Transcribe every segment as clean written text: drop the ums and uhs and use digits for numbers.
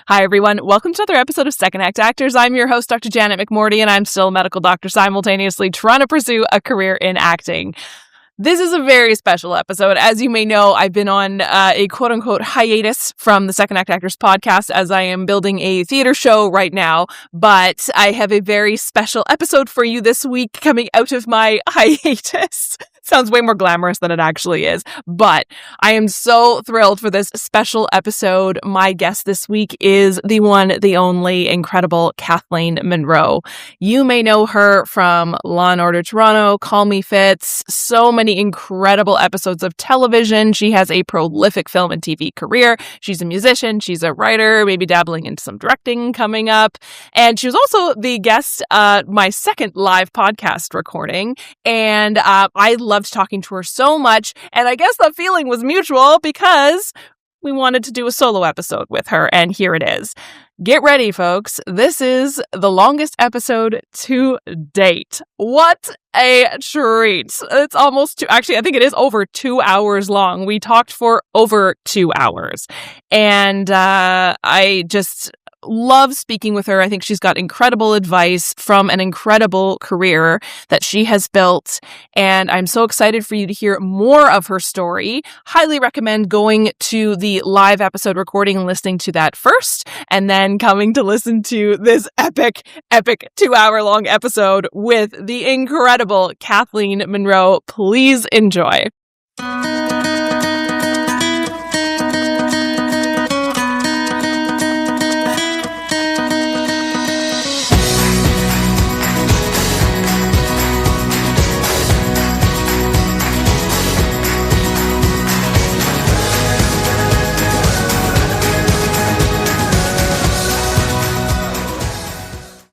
Hi, everyone. Welcome to another episode of Second Act Actors. I'm your host, Dr. Janet McMorty, and I'm still a medical doctor simultaneously trying to pursue a career in acting. This is a very special episode. As you may know, I've been on a quote-unquote hiatus from the Second Act Actors podcast as I am building a theater show right now, but I have a very special episode for you this week coming out of my hiatus. Sounds way more glamorous than it actually is, but I am so thrilled for this special episode. My guest this week is the one, the only, incredible Kathleen Munroe. You may know her from Law & Order Toronto, Call Me Fitz, so many incredible episodes of television. She has a prolific film and TV career. She's a musician, she's a writer, maybe dabbling into some directing coming up. And she was also the guest at my second live podcast recording. And I loved talking to her so much, and I guess the feeling was mutual because we wanted to do a solo episode with her, and here it is. Get ready, folks. This is the longest episode to date. What a treat. It's almost actually, I think it is over 2 hours long. We talked for over 2 hours, and I just love speaking with her. I think she's got incredible advice from an incredible career that she has built, and I'm so excited for you to hear more of her story. Highly recommend going to the live episode recording and listening to that first, and then coming to listen to this epic 2 hour long episode with the incredible Kathleen Munroe. Please enjoy.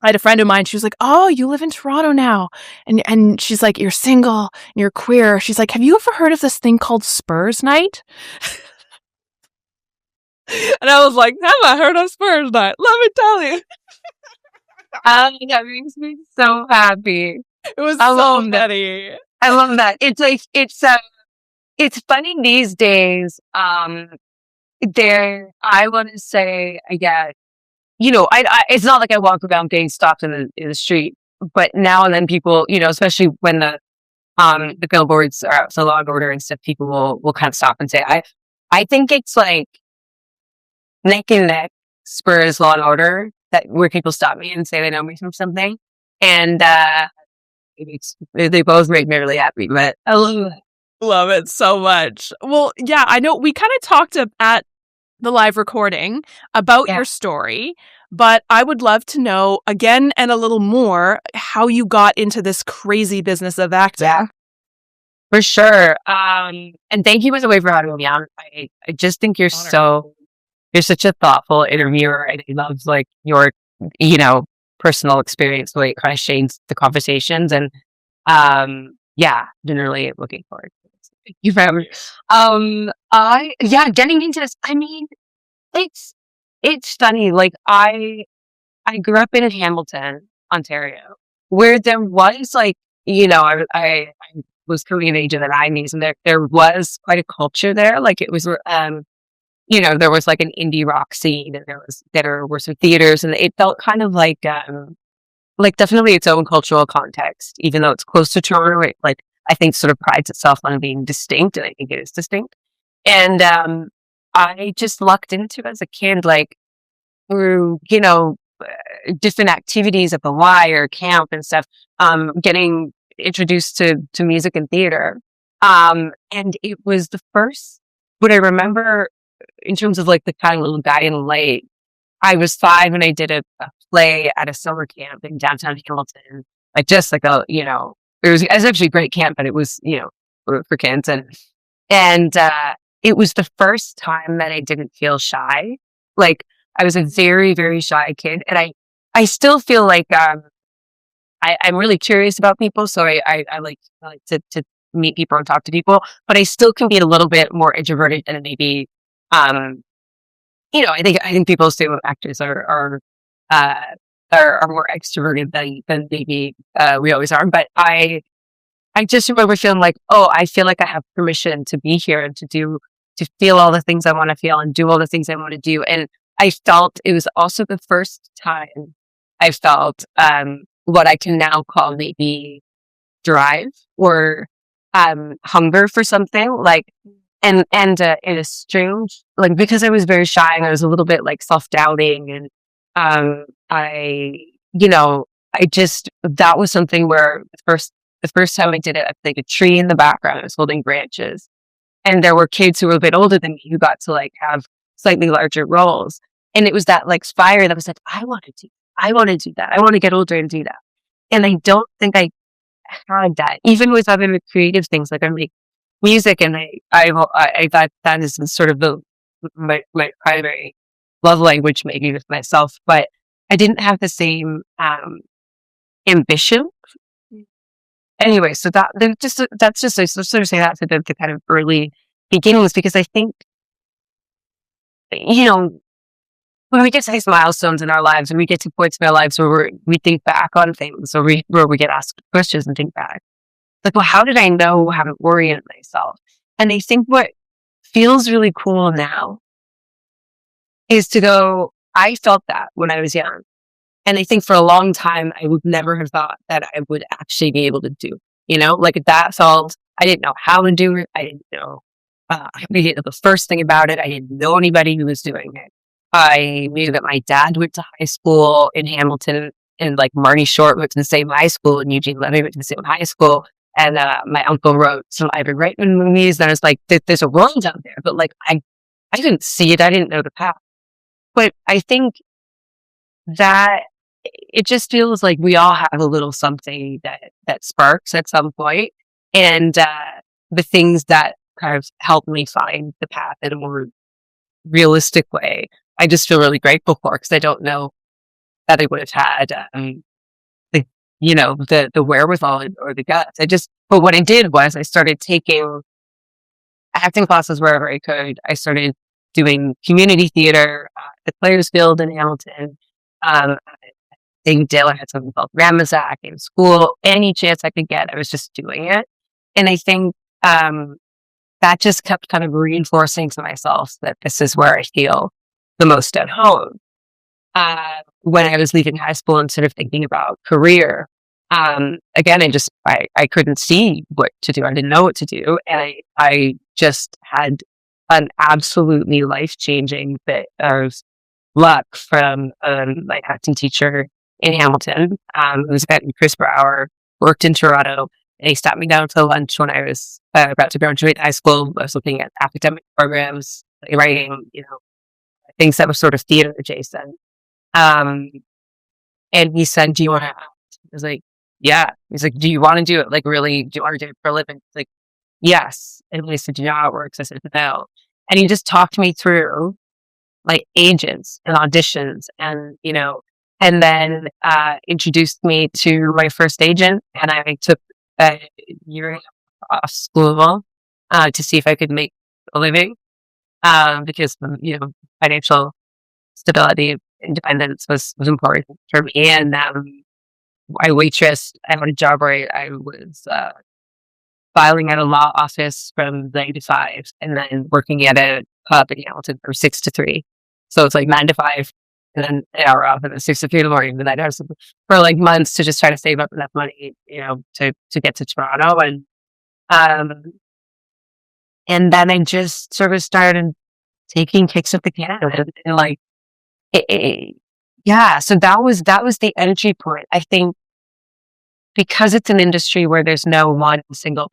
I had a friend of mine, she was like, oh, you live in Toronto now. And she's like, you're single, and you're queer. She's like, have you ever heard of this thing called Spurs Night? And I was like, have I heard of Spurs Night? Let me tell you. That makes me so happy. It was so funny. I love that. It's like, it's funny these days. I want to say, I get, it's not like I walk around getting stopped in the street, but now and then people, especially when the billboards are out, so Law and Order and stuff, people will kind of stop and say, I think it's like neck and neck Spurs Law and Order, that where people stop me and say they know me from something. And, they both make me really happy, but I love it. Love it so much. Well, yeah, I know we kind of talked at the live recording about your story, but I would love to know again and a little more how you got into this crazy business of acting. Yeah, for sure. And thank you, by the way, for having me on. I just think you're such a thoughtful interviewer, and I love like your, personal experience, the way it kind of shades the conversations. And been really looking forward. Thank you for having me. Getting into this, I mean, it's funny. Like I grew up in Hamilton, Ontario, where there was like, I was coming of age in the 90s, and there was quite a culture there. Like it was, there was like an indie rock scene, and there were some theaters, and it felt kind of like definitely its own cultural context, even though it's close to Toronto. It, like, I think sort of prides itself on being distinct, and I think it is distinct. And I just lucked into as a kid, like through, different activities at the Y or camp and stuff, getting introduced to music and theater. And it was the first, what I remember in terms of like the kind of little guiding light. I was 5 when I did a play at a summer camp in downtown Hamilton, like just like it was actually a great camp, but it was, for kids. And it was the first time that I didn't feel shy. Like I was a very, very shy kid. And I still feel like, I'm really curious about people. So I like to meet people and talk to people, but I still can be a little bit more introverted than maybe, I think people assume actors are more extroverted than maybe we always are. But I just remember feeling like, oh, I feel like I have permission to be here and to feel all the things I want to feel and do all the things I want to do. And I felt it was also the first time I felt what I can now call maybe drive or hunger for something, like, and it is strange, like, because I was very shy and I was a little bit like self-doubting, and I, you know, I just, that was something where the first time I did it, I played a tree in the background. I was holding branches, and there were kids who were a bit older than me who got to like have slightly larger roles. And it was that like fire that was like, I want to do that. I want to get older and do that. And I don't think I had that, even with other creative things. Like I make music, and I thought that is sort of my primary love language, maybe with myself, but I didn't have the same ambition. Anyway, so that's just I sort of say that's the kind of early beginnings, because I think, you know, when we get to these milestones in our lives, and we get to points in our lives where we think back on things, or where we get asked questions and think back, like, well, how did I know how to orient myself? And I think what feels really cool now is to go, I felt that when I was young. And I think for a long time, I would never have thought that I would actually be able to do, you know, like that felt, I didn't know how to do it. I didn't know, I didn't know the first thing about it. I didn't know anybody who was doing it. I knew that my dad went to high school in Hamilton, and like Marty Short went to the same high school, and Eugene Levy went to the same high school. And my uncle wrote some Ivan Reitman movies. And I was like, there's a world out there, but like, I didn't see it. I didn't know the path. But I think that it just feels like we all have a little something that sparks at some point. And the things that kind of help me find the path in a more realistic way, I just feel really grateful for, because I don't know that I would have had the wherewithal or the guts. But what I did was I started taking acting classes wherever I could. I started doing community theater at the Players Guild in Hamilton. David Taylor had something called Ramazak in school. Any chance I could get, I was just doing it. And I think that just kept kind of reinforcing to myself that this is where I feel the most at home. When I was leaving high school and sort of thinking about career, again, I couldn't see what to do. I didn't know what to do. And I just had an absolutely life-changing bit of luck from my acting teacher in Hamilton, who was a guy named Chris Brower, worked in Toronto. And he stopped me down to lunch when I was about to graduate high school. I was looking at academic programs, writing, things that were sort of theater adjacent. And he said, "Do you want to act?" I was like, "Yeah." He's like, "Do you want to do it? Like, really? Do you want to do it for a living?" Like, "Yes." And he said, "Do you know how it works?" I said, "No." And he just talked me through like agents and auditions, and and then introduced me to my first agent. And I took a year off school to see if I could make a living, because financial stability, independence was important for me. And I waitressed. I had a job where I was filing at a law office from 9 to 5, and then working at a pub in Hamilton from 6 to 3. So it's like 9 to 5, and then an hour off, and then 6 to 3 in the morning. And then I was for like months to just try to save up enough money, to get to Toronto. And then I just sort of started taking kicks at the can, and like, yeah. So that was the entry point. I think because it's an industry where there's no one single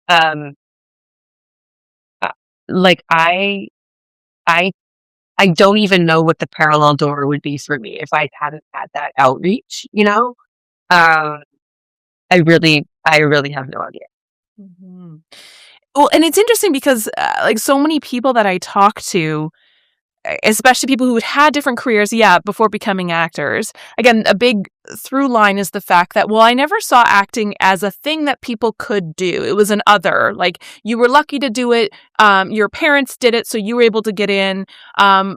path. Like I don't even know what the parallel door would be for me if I hadn't had that outreach. I really have no idea. Mm-hmm. Well, and it's interesting because like so many people that I talk to, especially people who had different careers, before becoming actors. Again, a big through line is the fact that, I never saw acting as a thing that people could do. It was an other. Like, you were lucky to do it. Your parents did it, so you were able to get in. And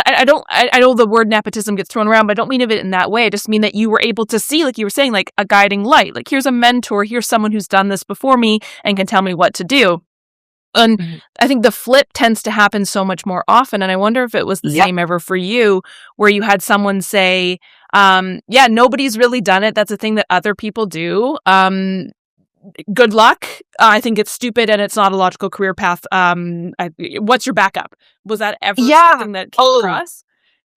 I know the word nepotism gets thrown around, but I don't mean of it in that way. I just mean that you were able to see, like you were saying, like a guiding light. Like, here's a mentor. Here's someone who's done this before me and can tell me what to do. And Mhm. I think the flip tends to happen so much more often. And I wonder if it was the Yep. same ever for you, where you had someone say, yeah, nobody's really done it. That's a thing that other people do. Good luck. I think it's stupid and it's not a logical career path. What's your backup? Was that ever Yeah. something that came Oh, across?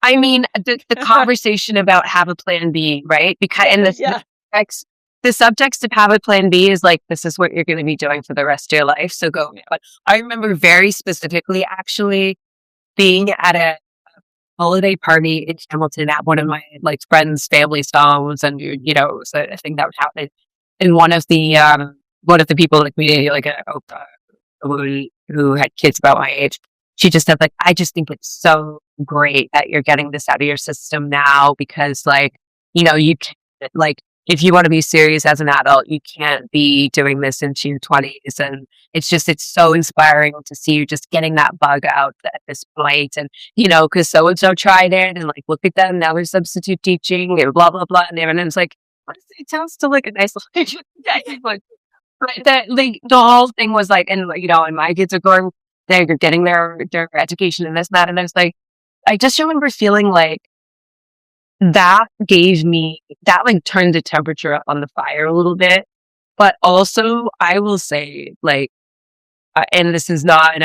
I mean, the conversation about have a plan B, right? Because and Yeah. the subtext of have a plan B is like, this is what you're going to be doing for the rest of your life. So go. But I remember very specifically actually being at a holiday party in Hamilton at one of my like friends' family's homes, and it was a thing that would happen. And one of the people in the community, like a woman who had kids about my age, she just said like, I just think it's so great that you're getting this out of your system now because like, you can like, if you want to be serious as an adult, you can't be doing this into your 20s. And it's so inspiring to see you just getting that bug out at this point. And, because so-and-so tried it and like, look at them, now they're substitute teaching and blah, blah, blah. And everyone's like, honestly, it sounds still like a nice life. But the whole thing was like, and my kids are going, they're getting their education and this and that. And I was like, I just remember feeling like that like turned the temperature up on the fire a little bit. But also I will say like, and this is not,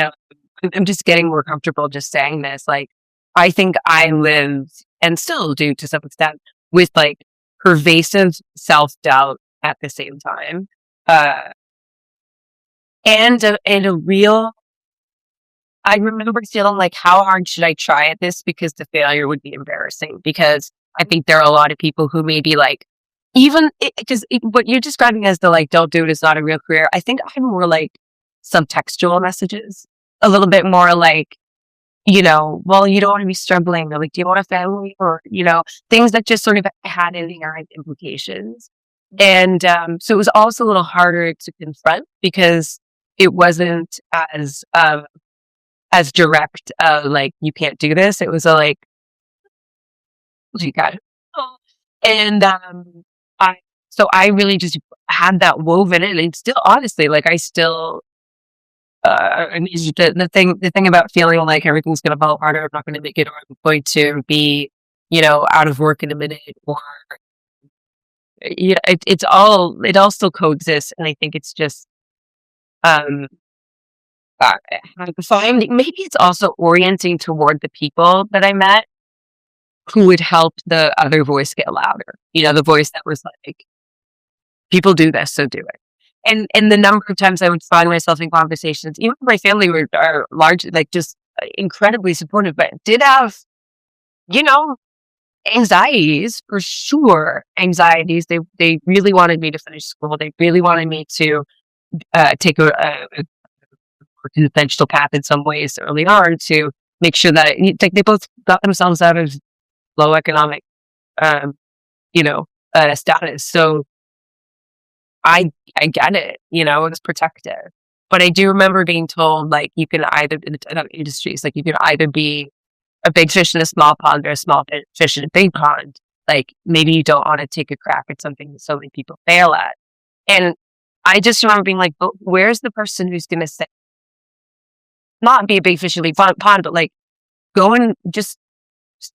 I'm just getting more comfortable just saying this. Like, I think I lived and still do to some extent with like pervasive self-doubt at the same time. And a real, I remember feeling like, how hard should I try at this? Because the failure would be embarrassing. Because I think there are a lot of people who maybe like, even because what you're describing as the like, don't do it, it's not a real career. I think I'm more like subtextual messages, a little bit more like, well, you don't want to be struggling. Or like, do you want a family? Or, things that just sort of had inherent implications. And so it was also a little harder to confront because it wasn't as direct, like, you can't do this. It was like, you got it. And I really just had that woven in, and still, honestly, like I still, I mean, the thing about feeling like everything's going to fall apart, or I'm not going to make it, or I'm going to be, out of work in a minute, or it all still coexists, and I think it's just um finding, maybe it's also orienting toward the people that I met who would help the other voice get louder. The voice that was like, people do this, so do it. And the number of times I would find myself in conversations, even my family are large, like just incredibly supportive, but did have, you know, anxieties for sure. Anxieties. They really wanted me to finish school. They really wanted me to take a conventional path in some ways early on to make sure that like they both got themselves out of low economic, status. So I get it, it was protective. But I do remember being told, like, you can either, in industries, like, you can either be a big fish in a small pond or a small fish in a big pond. Like, maybe you don't want to take a crack at something that so many people fail at. And I just remember being like, but where's the person who's going to say, not be a big fish in a big pond, but like, go and just,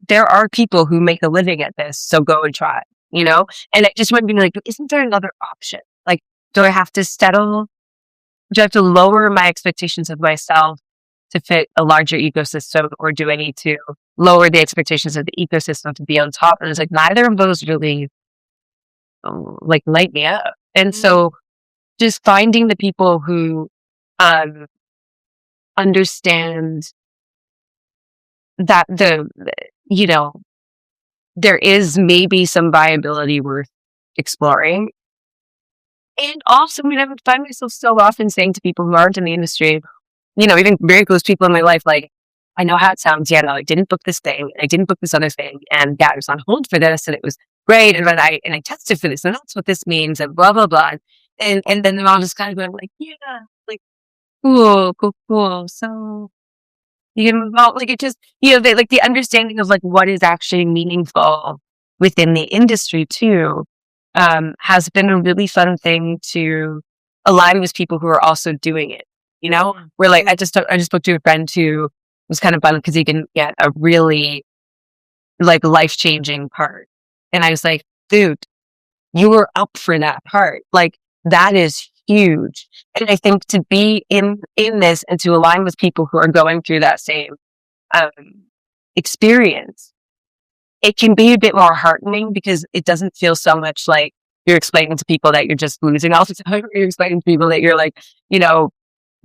there are people who make a living at this, so go and try, And I just remember being like, isn't there another option? Like, do I have to settle? Do I have to lower my expectations of myself to fit a larger ecosystem, or do I need to lower the expectations of the ecosystem to be on top? And it's like, neither of those really light me up. And so just finding the people who understand that there is maybe some viability worth exploring. And also, I would find myself so often saying to people who aren't in the industry, even very close people in my life, like, I know how it sounds. Yeah, no, I didn't book this thing. I didn't book this other thing. And yeah, I was on hold for this, and it was great. And then I tested for this, and that's what this means, and blah, blah, blah. And then they're all just kind of going like, yeah, like, cool. So you can move on. Like, it just, like the understanding of like what is actually meaningful within the industry too, has been a really fun thing to align with people who are also doing it, you know, where like, I just spoke to a friend who was kind of bummed because he didn't get a really like life-changing part. And I was like, dude, you were up for that part. Like, that is huge. And I think to be in this and to align with people who are going through that same experience, it can be a bit more heartening because it doesn't feel so much like you're explaining to people that you're just losing all the time. You're explaining to people that you're like, you know,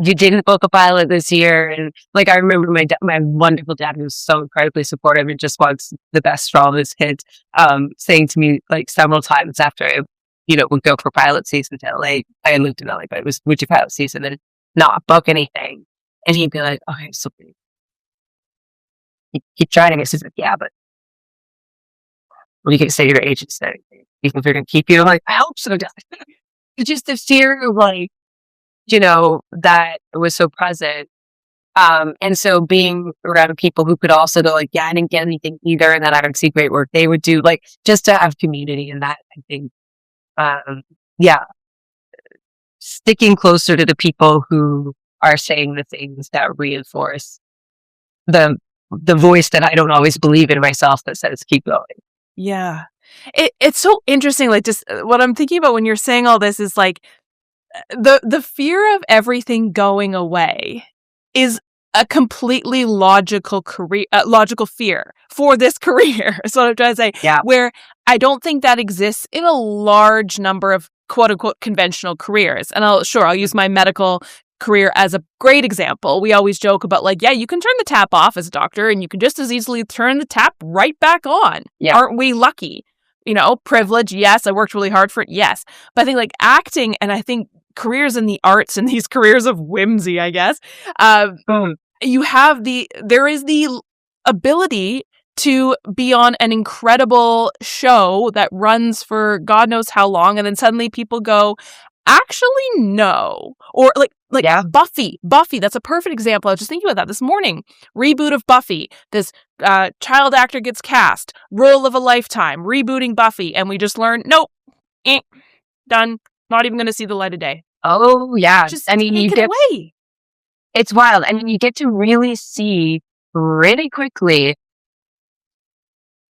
you didn't book a pilot this year. And like, I remember my wonderful dad, who was so incredibly supportive and just wants the best for all of his kids, saying to me like several times after I, you know, would go for pilot season to LA. I had lived in LA, but it was would you pilot season and not book anything. And he'd be like, okay, so keep trying. He's like, yeah, but you can say your agent said anything. You think they're going to keep you? I'm like, I hope so. It's just the fear of like, you know, that was so present. And so being around people who could also go like, yeah, I didn't get anything either. And then I would see great work they would do, like just to have community in that, I think, yeah, sticking closer to the people who are saying the things that reinforce the voice that I don't always believe in myself that says, keep going. Yeah. It's so interesting. Like just what I'm thinking about when you're saying all this is like the fear of everything going away is a completely logical fear for this career. That's what I'm trying to say. Yeah. Where I don't think that exists in a large number of quote unquote conventional careers. And I'll use my medical career as a great example. We always joke about like, yeah, you can turn the tap off as a doctor and you can just as easily turn the tap right back on. Yeah. Aren't we lucky? You know, privilege. Yes. I worked really hard for it. Yes. But I think like acting and I think careers in the arts and these careers of whimsy, I guess, you have there is the ability to be on an incredible show that runs for God knows how long. And then suddenly people go, actually, no. Or like yeah. Buffy, that's a perfect example. I was just thinking about that this morning. Reboot of Buffy. This child actor gets cast. Role of a lifetime. Rebooting Buffy. And we just learn, nope. Done. Not even going to see the light of day. Oh, yeah. Just take it away. It's wild. I mean, you get to really see really quickly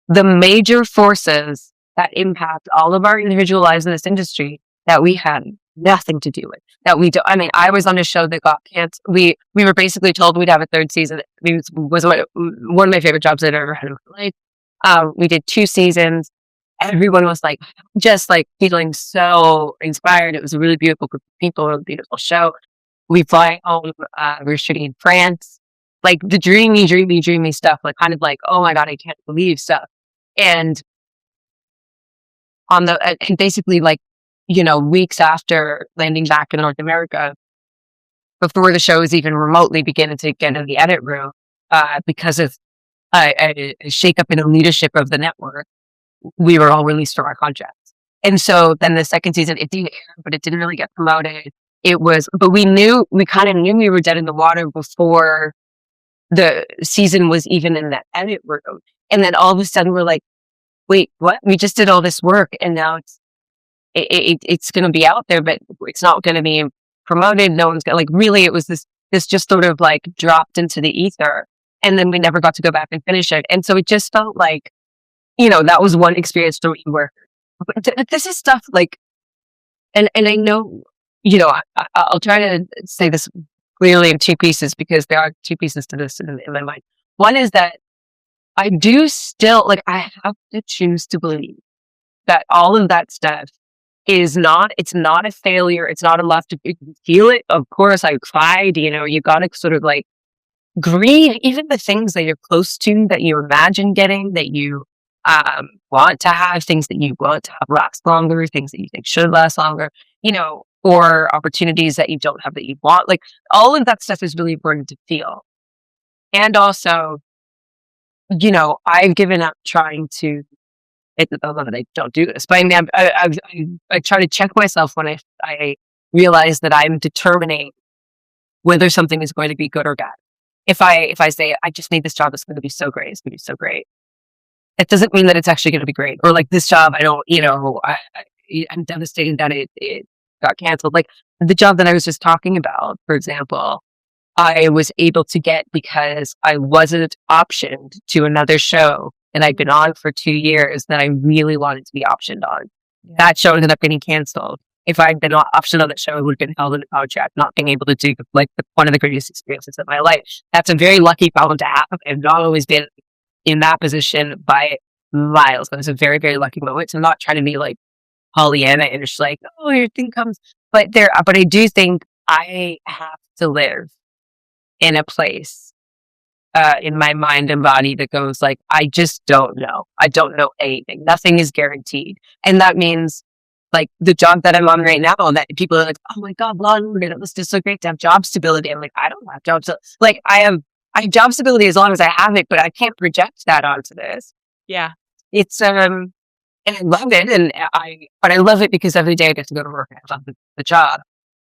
the major forces that impact all of our individual lives in this industry that we had nothing to do with. That we do. I mean, I was on a show that got canceled. We were basically told we'd have a third season. It was one of my favorite jobs I'd ever had in my life. We did 2 seasons. Everyone was like, just like feeling so inspired. It was a really beautiful group of people, a really beautiful show. We fly home. We were shooting in France. Like the dreamy stuff. Like kind of like, oh my God, I can't believe stuff. And and basically like, you know, weeks after landing back in North America, before the show was even remotely beginning to get in the edit room, because of a shakeup in the leadership of the network, we were all released from our contracts. And so then the second season, it didn't air, but it didn't really get promoted. But we kind of knew we were dead in the water before the season was even in that edit room. And then all of a sudden we're like, wait, what? We just did all this work and now it's going to be out there, but it's not going to be promoted. No one's going to like, really, it was this just sort of like dropped into the ether. And then we never got to go back and finish it. And so it just felt like, you know, that was one experience for me where this is stuff like, and I know, you know, I'll try to say this clearly in 2 pieces because there are 2 pieces to this in my mind. One is that I do still, like, I have to choose to believe that all of that stuff it's not a failure. It's not a loss. You can feel it. Of course, I cried, you know, you got to sort of like grieve even the things that you're close to, that you imagine getting, that you want to have, things that you want to have last longer, things that you think should last longer, you know, or opportunities that you don't have that you want. Like all of that stuff is really important to feel. And also, you know, I've given up trying to, although I don't do this, but I try to check myself when I realize that I'm determining whether something is going to be good or bad. If I say, I just need this job, it's going to be so great, it's going to be so great. It doesn't mean that it's actually going to be great. Or like this job, I don't, you know, I'm devastated that it got canceled. Like the job that I was just talking about, for example, I was able to get because I wasn't optioned to another show and I'd been on for 2 years that I really wanted to be optioned on. Yeah. That show ended up getting canceled. If I'd been optioned on that show, I would have been held in a contract, not being able to do like one of the greatest experiences of my life. That's a very lucky problem to have. I've not always been in that position by miles. That was a very, very lucky moment. So I'm not trying to be like Pollyanna and just like, oh, your thing comes. But I do think I have to live in a place in my mind and body that goes like, I just don't know. I don't know anything. Nothing is guaranteed. And that means like the job that I'm on right now, that people are like, oh my God, Law and Order, it was just so great to have job stability. I'm like, I don't have job stability. Like I have job stability as long as I have it, but I can't project that onto this. Yeah. It's, and I love it. But I love it because every day I get to go to work and I love the job.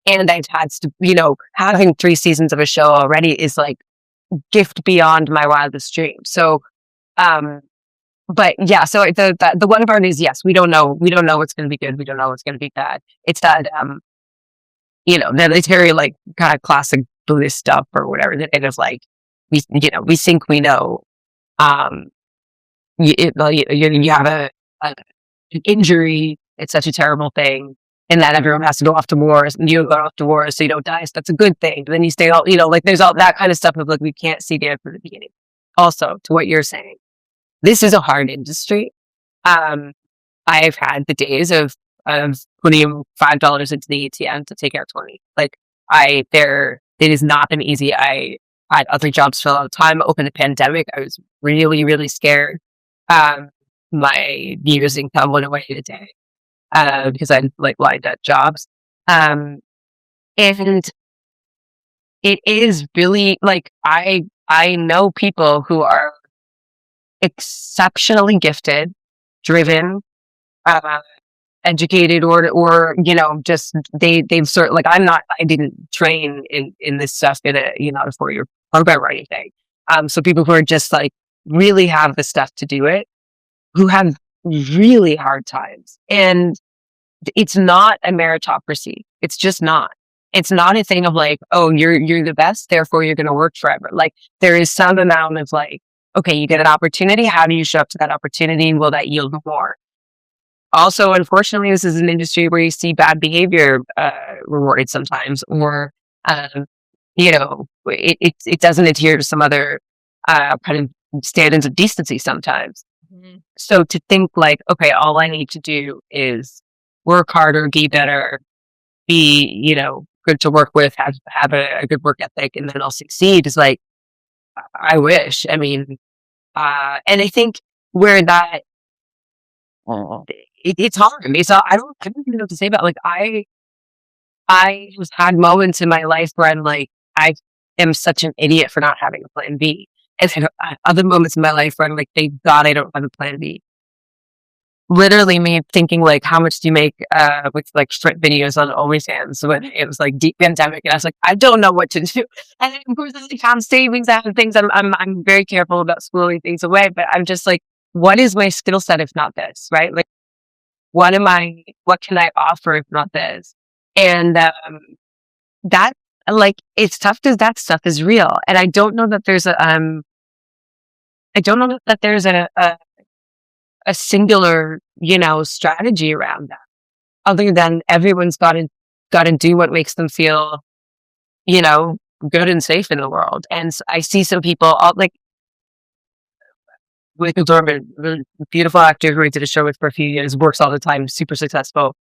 And I've had to, having 3 seasons of a show already is like gift beyond my wildest dreams. So, but yeah, so the one part is, yes, we don't know what's going to be good. We don't know what's going to be bad. It's that, military, like kind of classic Buddhist stuff or whatever. That it is like, we think we know, you have an injury. It's such a terrible thing. And that everyone has to go off to war, and you go off to war so you don't die. So that's a good thing. But then you stay all, like there's all that kind of stuff of like, we can't see the end from the beginning. Also, to what you're saying, this is a hard industry. I've had the days of putting $5 into the ATM to take out 20. Like it has not been easy. I had other jobs for a long time. Open the pandemic, I was really, really scared. My year's income went away in a day. Because I like lined up jobs. And it is really like, I know people who are exceptionally gifted, driven, educated, or just they've sort of like, I didn't train in this stuff in a 4-year program or anything. So people who are just like really have the stuff to do it, who have really hard times. And it's not a meritocracy. It's just not. It's not a thing of like, oh, you're the best, therefore you're going to work forever. Like there is some amount of like, okay, you get an opportunity. How do you show up to that opportunity? Will that yield more? Also, unfortunately, this is an industry where you see bad behavior rewarded sometimes, or it doesn't adhere to some other kind of standards of decency sometimes. Mm-hmm. So to think like, okay, all I need to do is work harder, be better, be, good to work with, have a good work ethic, and then I'll succeed is like, I wish. I mean, and I think where that, it's hard. I don't even know what to say about, like, I have had moments in my life where I'm like, I am such an idiot for not having a plan B. And then other moments in my life where I'm like, thank God I don't have a plan B. Literally me thinking like, how much do you make with like short videos on OnlyFans when it was like deep pandemic, and I was like, I don't know what to do. And then, of course, I found savings, I have things. I'm very careful about squirreling things away, but I'm just like, what is my skill set if not this, right? Like, what can I offer if not this? And that, like, it's tough because that stuff is real, and I don't know that there's a singular, strategy around that, other than everyone's got to do what makes them feel, good and safe in the world. And I see some people, like with Dorman, the beautiful actor who I did a show with for a few years, works all the time, super successful,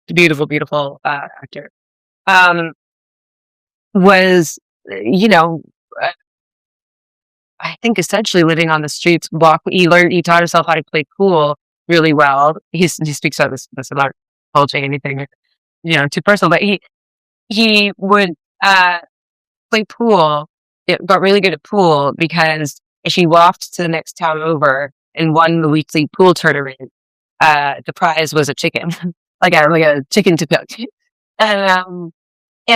beautiful, beautiful actor. Was, I think essentially living on the streets. He taught himself how to play pool really well. He speaks about this. I'm not divulging anything, too personal, but he would play pool. It got really good at pool because if he walked to the next town over and won the weekly pool tournament, the prize was a chicken, like a chicken to cook. And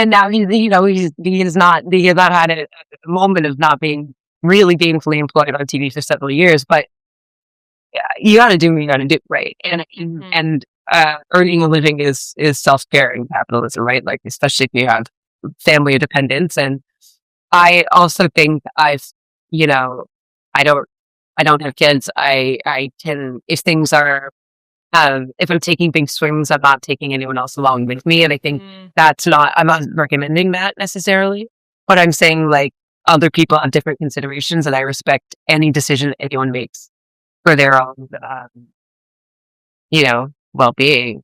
now he has not had a moment of not being really gainfully employed on TV for several years, but you got to do what you got to do, right? And earning a living is self-care in capitalism, right? Like, especially if you have family dependents. And I also think you know, I don't have kids. I can, if things are, if I'm taking big swings, I'm not taking anyone else along with me. And I think I'm not recommending that necessarily, but I'm saying like other people have different considerations, and I respect any decision anyone makes for their own, well-being.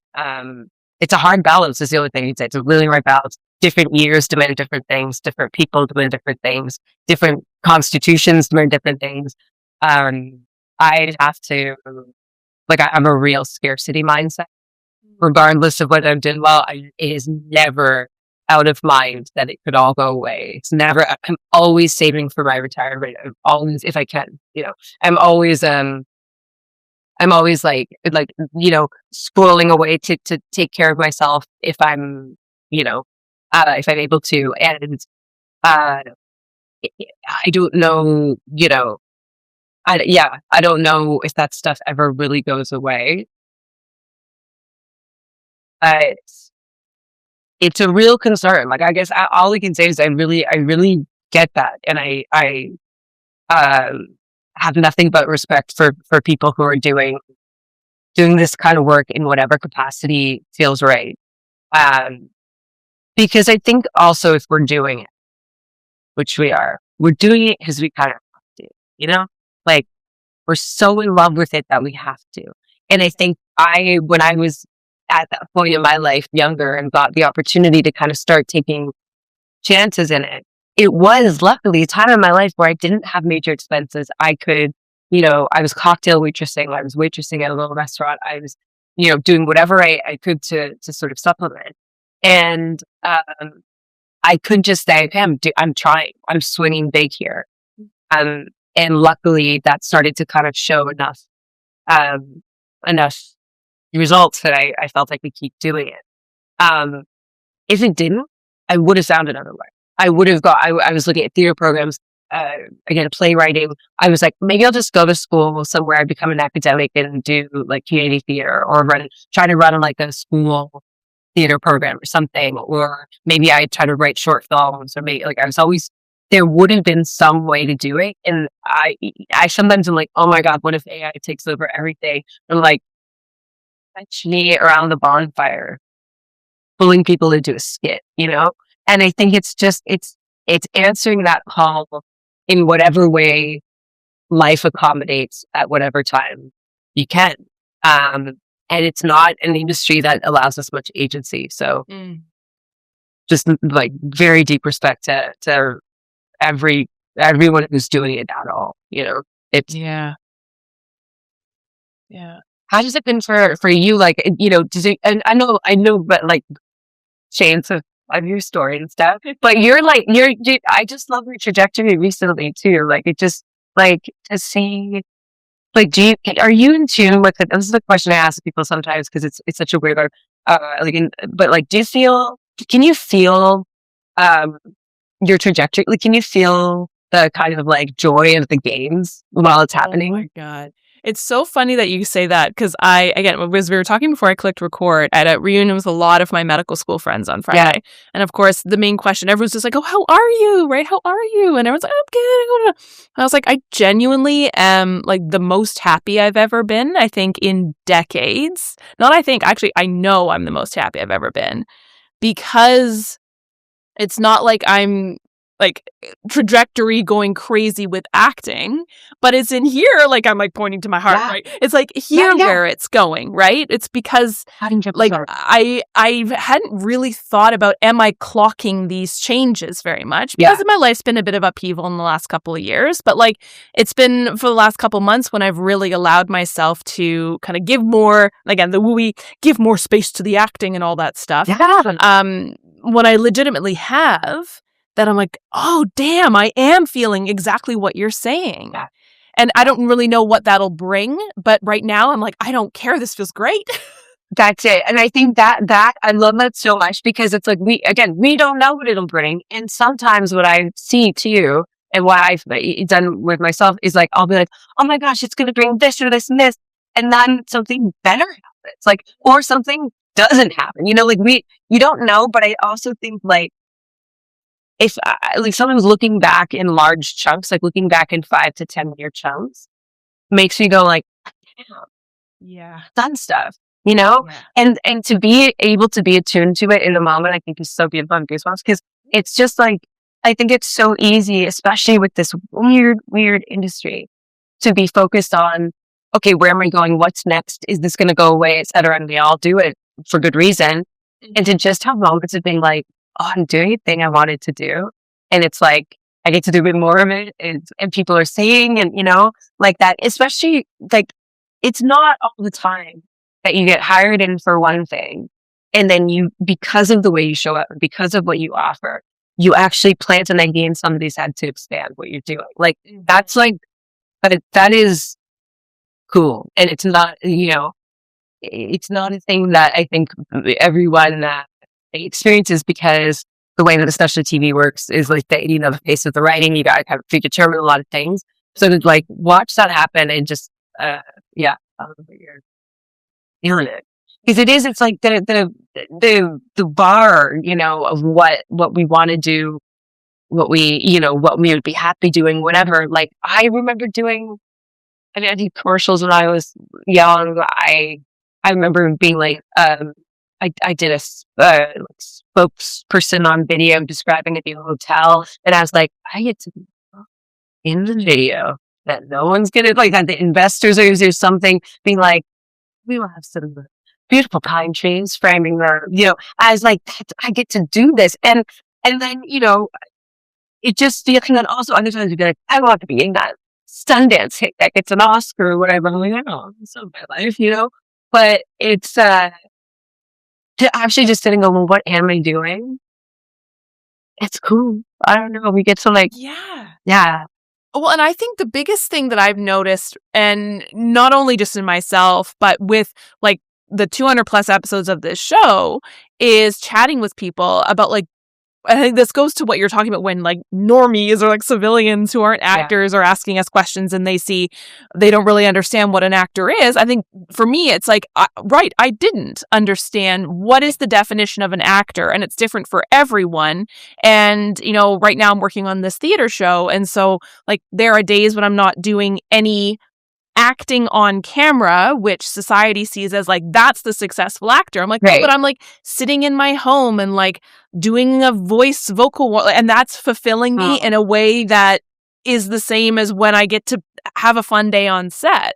It's a hard balance is the other thing. It's a really hard balance. Different years demand different things. Different people demand different things. Different constitutions demand different things. I'd have to, I'm a real scarcity mindset, regardless of what I'm doing well. It is never out of mind that it could all go away. It's never, I'm always saving for my retirement. I'm always, if I can, I'm always, scrolling away to take care of myself if I'm, if I'm able to. And, I don't know, I don't know if that stuff ever really goes away. But it's a real concern. Like, I guess all I can say is I really get that. And I have nothing but respect for people who are doing this kind of work in whatever capacity feels right. Because I think also if we're doing it, which we're doing it because we kind of have to, like, we're so in love with it that we have to. And I think when I was at that point in my life, younger, and got the opportunity to kind of start taking chances in it, it was luckily a time in my life where I didn't have major expenses. I could, I was cocktail waitressing. I was waitressing at a little restaurant. I was, doing whatever I could to sort of supplement. And I couldn't just say, hey, I'm trying. I'm swinging big here. And luckily that started to kind of show enough results that I felt I could keep doing it. If it didn't, I would have found another way. I would have I was looking at theater programs, again, playwriting. I was like, maybe I'll just go to school somewhere, I become an academic and do like community theater, or try to run like a school theater program or something. Or maybe I try to write short films, or maybe there would have been some way to do it. And I sometimes am like, oh my God, what if AI takes over everything? I'm like, catch me around the bonfire, pulling people into a skit, And I think it's answering that call in whatever way life accommodates at whatever time you can. And it's not an industry that allows us much agency. So just like very deep respect to everyone who's doing it at all, It's yeah. How has it been for you? Like, does it, and I know, but like chance of your story and stuff, but I just love your trajectory recently too. Like, it just, like, to see, like, are you in tune with it? This is the question I ask people sometimes, because it's such a weird, but like, can you feel, your trajectory? Like, can you feel the kind of like joy of the games while it's happening? Oh my God. It's so funny that you say that, because as we were talking before I clicked record, at a reunion with a lot of my medical school friends on Friday. Yeah. And of course, the main question, everyone's just like, oh, how are you? Right? How are you? And everyone's like, I'm good. And I was like, I genuinely am like the most happy I've ever been, I think, in decades. Actually, I know I'm the most happy I've ever been, because it's not like I'm like trajectory going crazy with acting, but it's in here, like, I'm like pointing to my heart, right? It's like here where it's going, right? It's because like I hadn't really thought about, am I clocking these changes very much? Because my life's been a bit of upheaval in the last couple of years, but like it's been for the last couple months when I've really allowed myself to kind of give more, again, the wooey, give more space to the acting and all that stuff. When I legitimately have, that I'm like, oh, damn, I am feeling exactly what you're saying. Yeah. And I don't really know what that'll bring. But right now, I'm like, I don't care. This feels great. That's it. And I think that I love that so much, because it's like, we don't know what it'll bring. And sometimes what I see too, and what I've done with myself, is like, I'll be like, oh my gosh, it's going to bring this or this and this. and then something better happens, like, or something doesn't happen. You know, like you don't know, but I also think like if like someone's looking back in large chunks, like looking back in 5 to 10 year chunks, makes me go like, damn, Yeah. done stuff, you know? Yeah. And to be able to be attuned to it in the moment, I think is so beautiful on Goosebumps, because it's just like, I think it's so easy, especially with this weird industry, to be focused on, okay, where am I going? What's next? Is this going to go away, et cetera? And we all do it for good reason. And to just have moments of being like, oh, I'm doing a thing I wanted to do. And it's like, I get to do a bit more of it. And people are saying, and you know, like that, especially like, it's not all the time that you get hired in for one thing. And then you, because of the way you show up, because of what you offer, you actually plant an idea in somebody's head to expand what you're doing. Like that's like, but that is cool. And it's not, you know, it's not a thing that I think everyone experiences, because the way that especially TV works is like that, you know, the pace of the writing, you got to kind of predetermine a lot of things. So to like watch that happen and just, yeah, you're feeling it. Because it's like the bar, you know, of what we want to do, what we, you know, what we would be happy doing, whatever. Like I remember doing, I mean, I did commercials when I was young. I remember being like, I did a spokesperson on video describing a new hotel, and I was like, I get to be in the video that no one's gonna like, that the investors or something, being like, we will have some beautiful pine trees framing the, you know, I was like, I get to do this, and then you know, it just feels, and then also other times you'd be like, I want to be in that Sundance hit that gets an Oscar or whatever. I'm like, oh, it's not my life, you know? But it's to actually just sitting on, well, what am I doing? It's cool. I don't know. We get to like, yeah. Well, and I think the biggest thing that I've noticed, and not only just in myself, but with like the 200 plus episodes of this show, is chatting with people about like, I think this goes to what you're talking about when like normies or like civilians who aren't actors are asking us questions and they don't really understand what an actor is. I think for me, it's like, I didn't understand what is the definition of an actor, and it's different for everyone. And, you know, right now I'm working on this theater show. And so like there are days when I'm not doing any acting on camera, which society sees as like, that's the successful actor. I'm like, no, but I'm like sitting in my home and like doing a vocal, and that's fulfilling me in a way that is the same as when I get to have a fun day on set.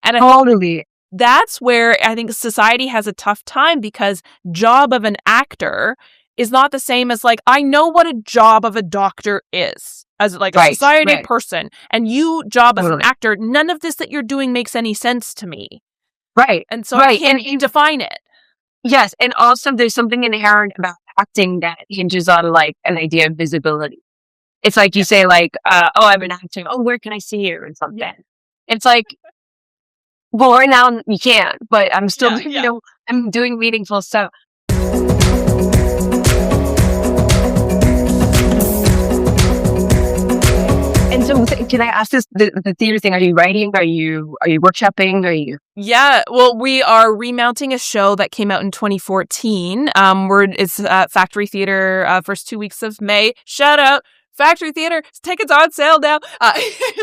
And totally. That's where I think society has a tough time, because job of an actor is not the same as like, I know what a job of a doctor is as like a society person, and you job as an actor, none of this that you're doing makes any sense to me. Right. And so I can't define it. Yes. And also there's something inherent about acting that hinges on like an idea of visibility. It's like you say like, oh, I'm an actor. Oh, where can I see you? Or something. Yeah. It's like, well, right now you can't, but I'm still, you know, I'm doing meaningful stuff. And so can I ask this, the theater thing, are you writing? Are you workshopping? Are you? Yeah, well, we are remounting a show that came out in 2014. It's Factory Theater, first 2 weeks of May. Shout out Factory Theater, tickets on sale now.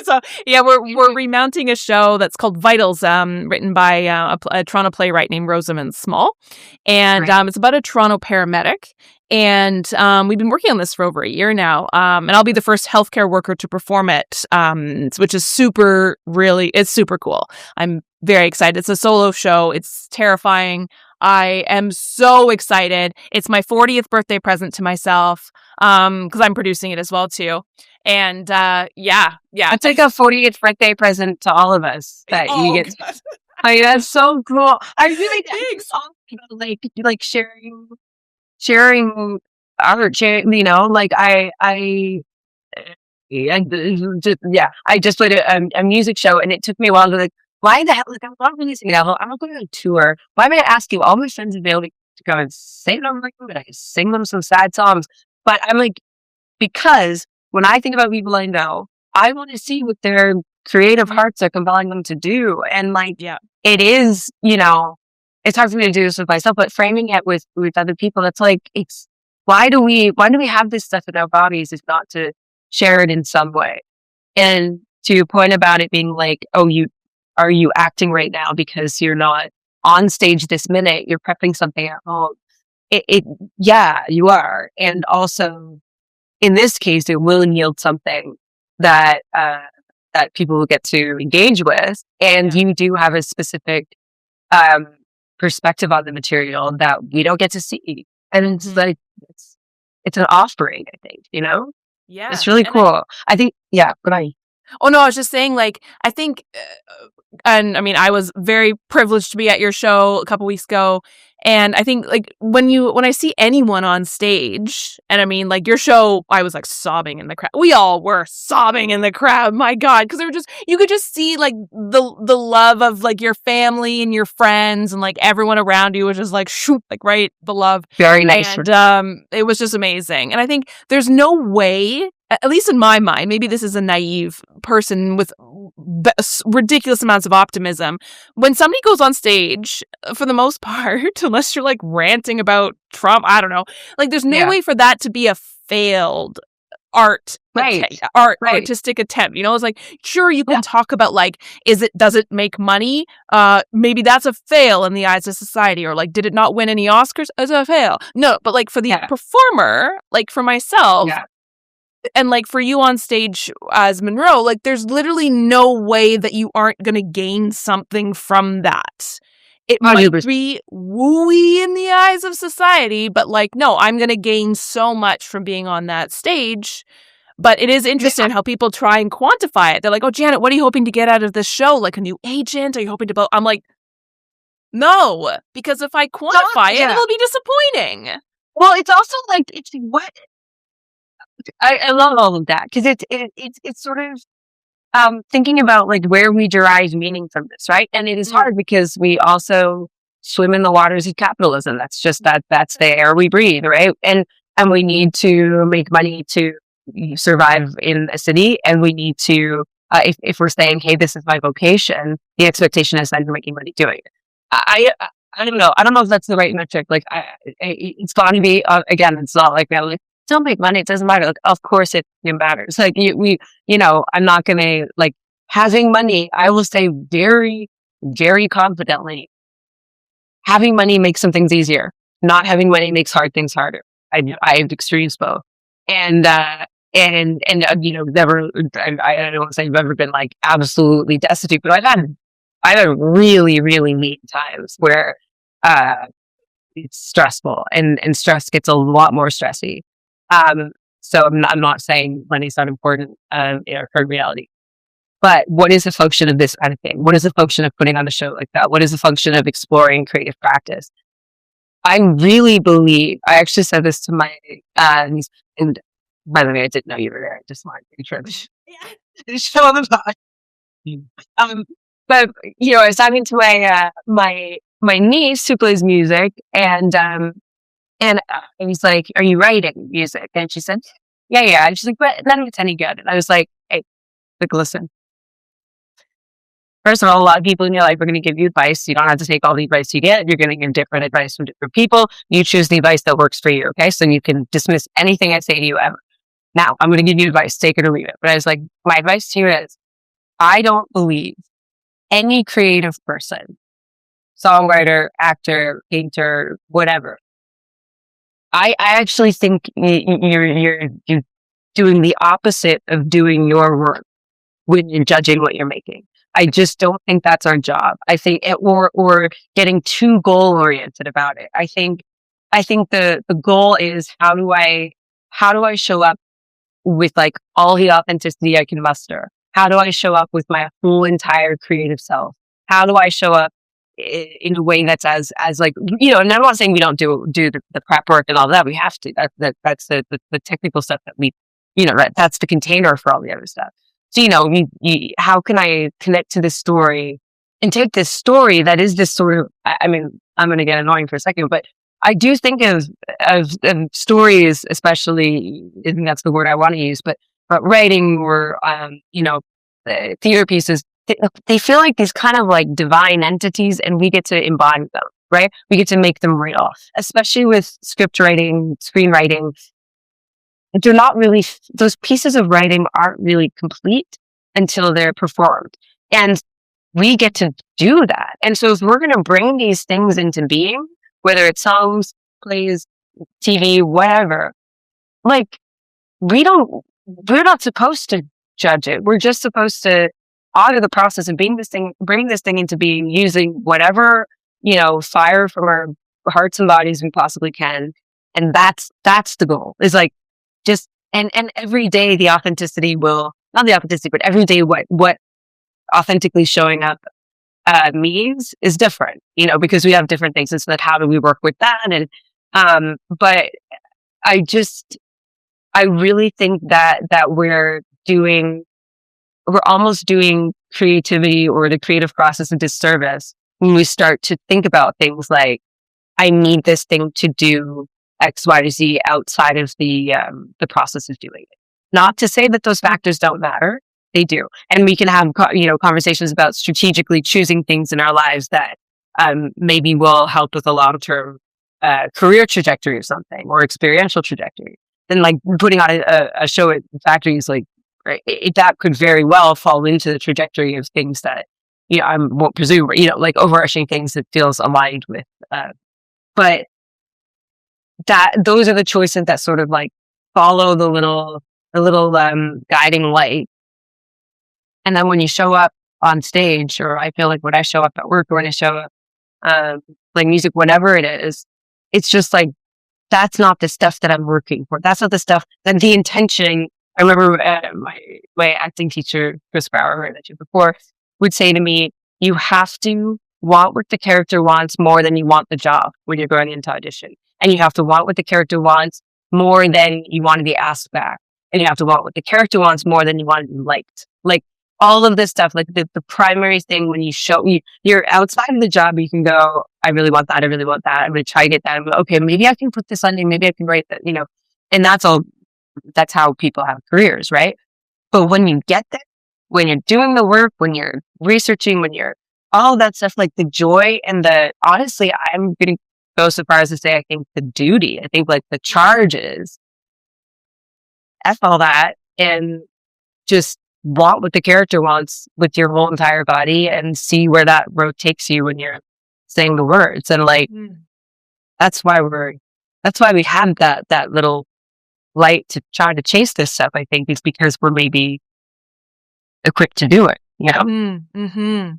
So yeah, we're remounting a show that's called Vitals, written by a Toronto playwright named Rosamund Small, and it's about a Toronto paramedic. And we've been working on this for over a year now, and I'll be the first healthcare worker to perform it, which is it's super cool. I'm very excited. It's a solo show. It's terrifying. I am so excited. It's my 40th birthday present to myself, because I'm producing it as well too. And yeah. It's like a 40th birthday present to all of us that you get. God. I mean, that's so cool. I really like sharing art, you know, like I just played a music show, and it took me a while to like, why the hell, like, I'm not releasing an album, I'm not going on a tour, why am I asking all my friends to be able to go and sing them, and I can sing them some sad songs, but I'm like, because when I think about people I know, I want to see what they're creative hearts are compelling them to do. And like, Yeah. it is, it's hard for me to do this with myself, but framing it with other people, it's like, why do we have this stuff in our bodies if not to share it in some way? And to your point about it being like, oh, are you acting right now because you're not on stage this minute, you're prepping something at home. Yeah, you are. And also in this case, it will yield something that people will get to engage with. And you do have a specific perspective on the material that we don't get to see. And it's like, it's an offering, I think, Yeah. It's really cool. I think, yeah, good night. Oh, no, I was just saying, like, I think, and I mean, I was very privileged to be at your show a couple weeks ago. And I think, like, when I see anyone on stage, and I mean, like, your show, I was like sobbing in the crowd. We all were sobbing in the crowd. My God. Cause you could just see like the love of like your family and your friends and like everyone around you was just like, shoot, like, right. The love. Very nice. And, it was just amazing. And I think there's no way, at least in my mind, maybe this is a naive person with ridiculous amounts of optimism. When somebody goes on stage, for the most part, unless you're like ranting about Trump, I don't know, like there's no way for that to be a failed artistic attempt. It's like, sure, you can talk about like, does it make money? Maybe that's a fail in the eyes of society, or like, did it not win any Oscars? As a fail. No, but like for the performer, like for myself, and like for you on stage as Munroe, like there's literally no way that you aren't going to gain something from that. It 100%. Might be wooey in the eyes of society, but like, no, I'm going to gain so much from being on that stage. But it is interesting how people try and quantify it. They're like, oh, Janet, what are you hoping to get out of this show? Like a new agent? Are you hoping to I'm like, no, because if I quantify it, it'll be disappointing. Well, it's also like, it's what? I love all of that because it's sort of thinking about like where we derive meaning from this, right? And it is hard because we also swim in the waters of capitalism. That's just that's the air we breathe, right? And we need to make money to survive in a city, and we need to if we're saying, hey, this is my vocation, the expectation is that you're making money doing it. I don't know. I don't know if that's the right metric. Like it's going to be again. It's not like that. Like, don't make money. It doesn't matter. Like, of course it matters. Like I'm not going to like having money. I will say very, very confidently, having money makes some things easier. Not having money makes hard things harder. I've experienced both. And never, I don't want to say I've ever been like absolutely destitute, but I've had really, really neat times where, it's stressful and stress gets a lot more stressy. So I'm not saying money's not important in our current reality, but what is the function of this kind of thing? What is the function of putting on a show like that? What is the function of exploring creative practice? I really believe, I actually said this to my, and by the way, I didn't know you were there. I just wanted to make sure to show on the pod. But I was talking to my niece who plays music, and I was like, are you writing music? And she said, yeah. And she's like, but none of it's any good. And I was like, hey, listen. First of all, a lot of people in your life are going to give you advice. You don't have to take all the advice you get. You're going to get different advice from different people. You choose the advice that works for you. Okay. So you can dismiss anything I say to you ever. Now, I'm going to give you advice. Take it or leave it. But I was like, my advice to you is, I don't believe any creative person, songwriter, actor, painter, whatever, I actually think you're doing the opposite of doing your work when you're judging what you're making. I just don't think that's our job. I think or getting too goal oriented about it. I think the goal is how do I show up with like all the authenticity I can muster? How do I show up with my whole entire creative self? How do I show up in a way that's as like, and I'm not saying we don't do the prep work and all that. We have to. That's the technical stuff that we, that's the container for all the other stuff. So, how can I connect to this story and take this story that is this sort of, I mean, I'm going to get annoying for a second, but I do think of stories, especially, I think that's the word I want to use, but writing or, the theater pieces, they feel like these kind of like divine entities, and we get to embody them, right? We get to make them real, especially with script writing, screenwriting. They're not really, those pieces of writing aren't really complete until they're performed. And we get to do that. And so if we're going to bring these things into being, whether it's songs, plays, TV, whatever, like we're not supposed to judge it. We're just supposed to honor the process of bringing this thing into being, using whatever, fire from our hearts and bodies we possibly can. And that's the goal, is like, just, and every day the authenticity will, not the authenticity, but every day what authentically showing up means is different, because we have different things. And so that, how do we work with that? And, but I really think that we're almost doing creativity or the creative process a disservice when we start to think about things like, I need this thing to do X, Y, or Z outside of the process of doing it. Not to say that those factors don't matter. They do. And we can have, conversations about strategically choosing things in our lives that maybe will help with a long-term career trajectory of something, or experiential trajectory. Then like putting on a show at the factory is like, right, that could very well fall into the trajectory of things that, I won't presume, like overarching things that feels aligned with, but that those are the choices that sort of like follow the little guiding light. And then when you show up on stage, or I feel like when I show up at work, or when I show up playing music, whatever it is, it's just like, that's not the stuff that I'm working for. That's not the stuff that the intention. I remember my acting teacher, Chris Brower, who I mentioned before, would say to me, you have to want what the character wants more than you want the job when you're going into audition. And you have to want what the character wants more than you want to be asked back. And you have to want what the character wants more than you want to be liked. Like all of this stuff, like the primary thing when you're outside of the job, you can go, I really want that. I really want that. I'm going to try to get that. I'm going, okay, maybe I can put this on there. Maybe I can write that, and that's how people have careers, right? But when you get there, when you're doing the work, when you're researching, when you're all of that stuff, like the joy and honestly, I'm going to go so far as to say, I think the duty, I think like the charge is F all that and just want what the character wants with your whole entire body and see where that road takes you when you're saying the words. And like, that's why we have that little light to try to chase this stuff, I think, is because we're maybe equipped to do it, Mm-hmm.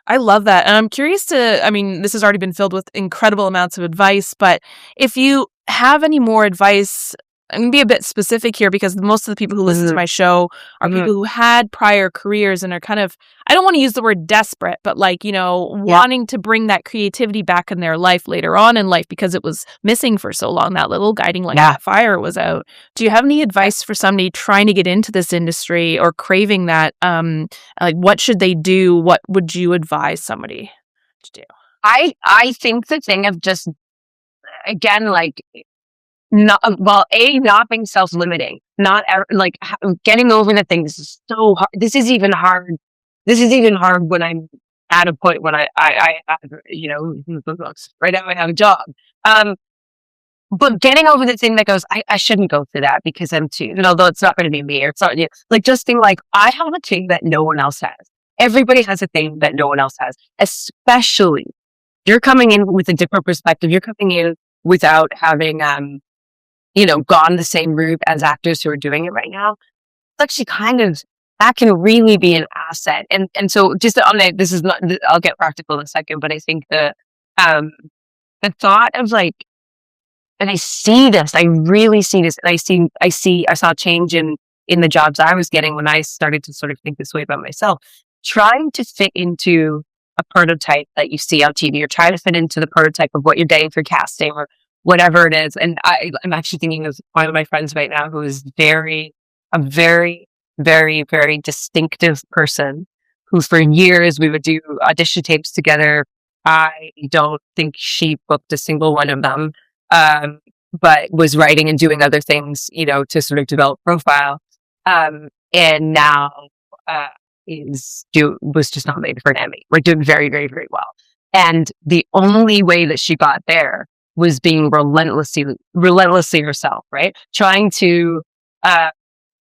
I love that. And I'm curious this has already been filled with incredible amounts of advice, but if you have any more advice, I'm going to be a bit specific here because most of the people who listen to my show are people who had prior careers and are kind of, I don't want to use the word desperate, but like, wanting to bring that creativity back in their life later on in life because it was missing for so long. That little guiding light, that fire was out. Do you have any advice for somebody trying to get into this industry or craving that? Like, what should they do? What would you advise somebody to do? I think the thing of just, again, like, not being self-limiting, like getting over the things is so hard. This is even hard when I'm at a point when I right now I have a job. But getting over the thing that goes, I shouldn't go through that because I'm too, although it's not going to be me or it's not, like just think like I have a thing that no one else has. Everybody has a thing that no one else has, especially you're coming in with a different perspective. You're coming in without having, gone the same route as actors who are doing it right now. It's actually that can really be an asset. And so just on that, this is not, I'll get practical in a second, but I think the thought of like, and I see this, I really see this. And I saw change in the jobs I was getting when I started to sort of think this way about myself, trying to fit into a prototype that you see on TV or trying to fit into the prototype of what you're getting for casting or whatever it is. And I'm actually thinking of one of my friends right now who is a very, very, very distinctive person who for years we would do audition tapes together. I don't think she booked a single one of them, but was writing and doing other things, to sort of develop profile. And now, was just nominated for an Emmy. We're doing very, very, very well. And the only way that she got there was being relentlessly herself, right? Trying to,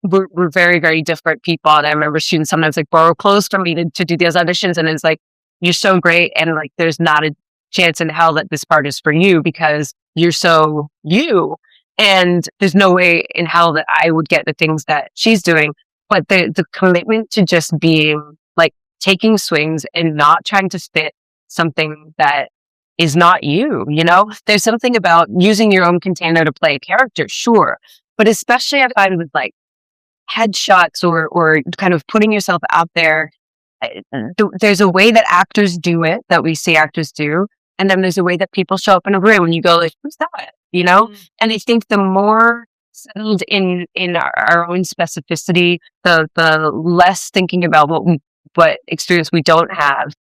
we're very, very different people. And I remember students sometimes like borrow clothes from me to do these auditions. And it's like, you're so great. And like, there's not a chance in hell that this part is for you because you're so you. And there's no way in hell that I would get the things that she's doing. But the commitment to just being like taking swings and not trying to fit something that is not you, you know? There's something about using your own container to play a character, sure. But especially I find with like headshots or kind of putting yourself out there, there's a way that actors do it, that we see actors do. And then there's a way that people show up in a room and you go like, who's that? You know? Mm-hmm. And I think the more settled in our own specificity, the less thinking about what experience we don't have.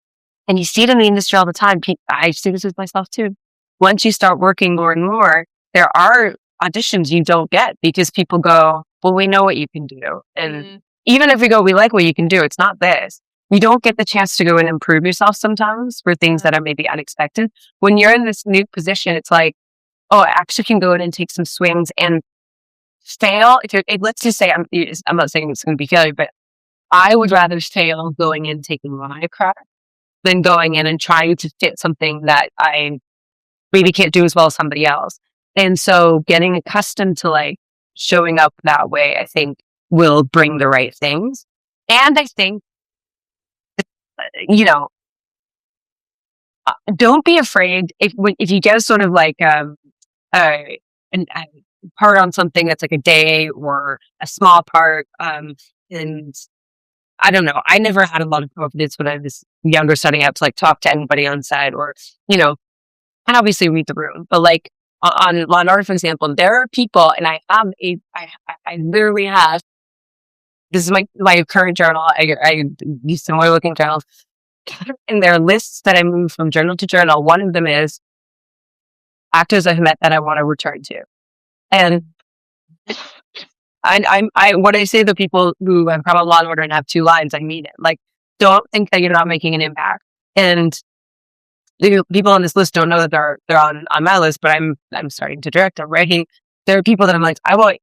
And you see it in the industry all the time. I see this with myself too. Once you start working more and more, there are auditions you don't get because people go, well, we know what you can do. And even if we go, we like what you can do, it's not this. You don't get the chance to go and improve yourself sometimes for things that are maybe unexpected. When you're in this new position, it's like, oh, I actually can go in and take some swings and fail. Let's just say, I'm not saying it's going to be failure, but I would rather fail going in taking my crack than going in and trying to fit something that I maybe can't do as well as somebody else. And so getting accustomed to like showing up that way, I think will bring the right things. And I think, you know, don't be afraid if you get sort of like a part on something that's like a day or a small part. And I don't know, I never had a lot of confidence when I was younger starting out to like talk to anybody on set or, you know, and obviously read the room. But like on Law and Order, for example, there are people, and I literally have, this is my current journal. I use similar looking journals. And there are lists that I move from journal to journal. One of them is actors I've met that I want to return to. And when I say the people who have come on Law and Order and have 2 lines, I mean it. Like, don't think that you're not making an impact. And the people on this list don't know that they're on my list, but I'm starting to direct, I'm writing. There are people that I'm like, I want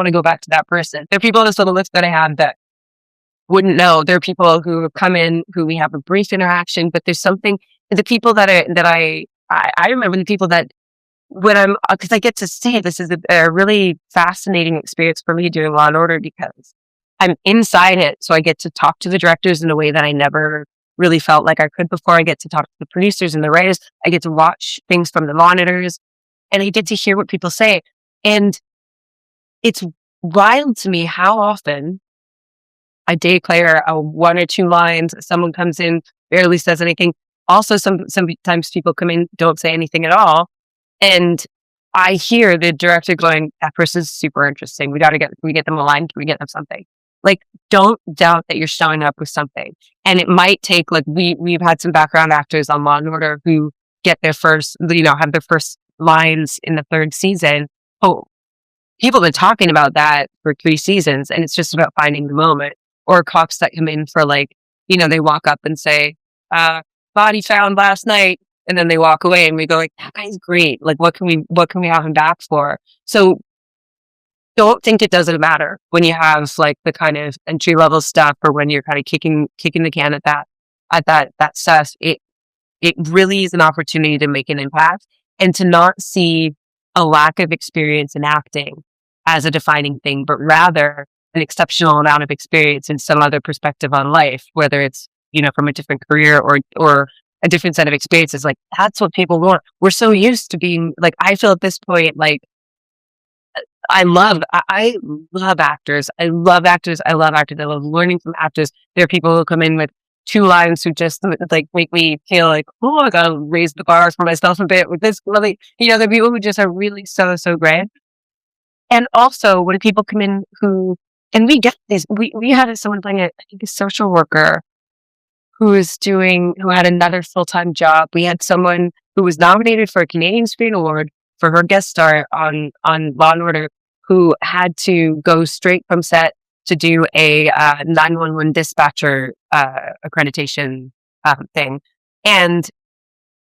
to go back to that person. There are people on this little list that I have that wouldn't know. There are people who have come in who we have a brief interaction, but there's something, the people that I remember the people that because I get to see, this is a really fascinating experience for me doing Law and Order because I'm inside it. So I get to talk to the directors in a way that I never really felt like I could before. I get to talk to the producers and the writers. I get to watch things from the monitors and I get to hear what people say. And it's wild to me how often I declare 1 or 2 lines, someone comes in, barely says anything. Also, sometimes people come in, don't say anything at all. And I hear the director going, that person's super interesting. We get them aligned. Can we get them something? Like, don't doubt that you're showing up with something. And it might take, like, we've had some background actors on Law and Order who get their first, have their first lines in the 3rd season. Oh, people have been talking about that for 3 seasons and it's just about finding the moment. Or cops that come in for like, they walk up and say, body found last night. And then they walk away and we go like, that guy's great. Like, what can we have him back for? So don't think it doesn't matter when you have like the kind of entry level stuff or when you're kind of kicking the can at that stuff. It really is an opportunity to make an impact and to not see a lack of experience in acting as a defining thing, but rather an exceptional amount of experience in some other perspective on life, whether it's, from a different career or a different set of experiences. Like, that's what people want. We're so used to being like, I feel at this point, like, I love actors. I love actors. I love learning from actors. There are people who come in with 2 lines who just like make me feel like, oh, I gotta raise the bar for myself a bit with this. Really, there are people who just are really so great. And also when people come in and we get this, we had someone playing a social worker who had another full-time job. We had someone who was nominated for a Canadian Screen Award for her guest star on Law and Order, who had to go straight from set to do a 911 dispatcher accreditation thing. And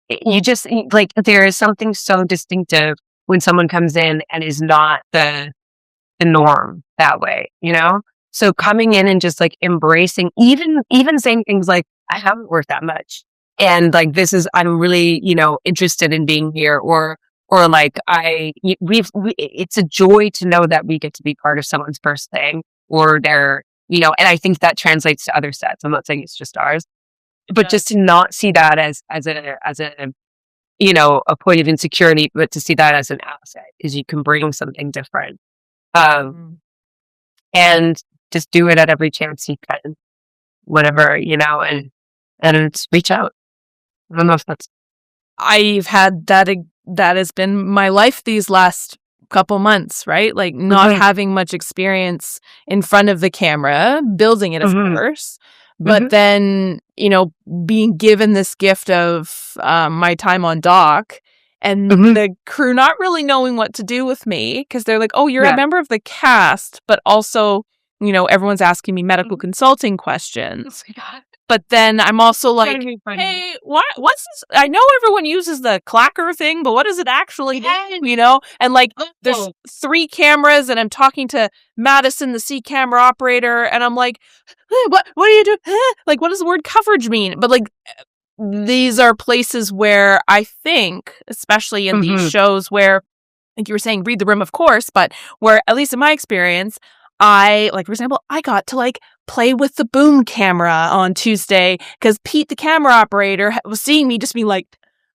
you just like, there is something so distinctive when someone comes in and is not the norm that way, you know? So coming in and just like embracing, even saying things like, I haven't worked that much. And like, I'm really, interested in being here, or like it's a joy to know that we get to be part of someone's first thing, or their, and I think that translates to other sets. I'm not saying it's just ours, but just to not see that as a a point of insecurity, but to see that as an asset, is you can bring something different. And just do it at every chance you can, whatever, and it's reach out. I don't know if that's. I've had that has been my life these last couple months, right? Like not having much experience in front of the camera, building it, of course, but then, being given this gift of my time on doc, and the crew not really knowing what to do with me, because they're like, oh, you're a member of the cast, but also, everyone's asking me medical consulting questions. Oh my God. But then I'm also like, hey, what's this? I know everyone uses the clacker thing, but what does it actually do? And like, there's 3 cameras, and I'm talking to Madison, the C camera operator, and I'm like, what do you do? Like, what does the word coverage mean? But like, these are places where I think, especially in these shows where, like you were saying, read the room, of course, but where, at least in my experience, for example, I got to like play with the boom camera on Tuesday because Pete, the camera operator, was seeing me just be like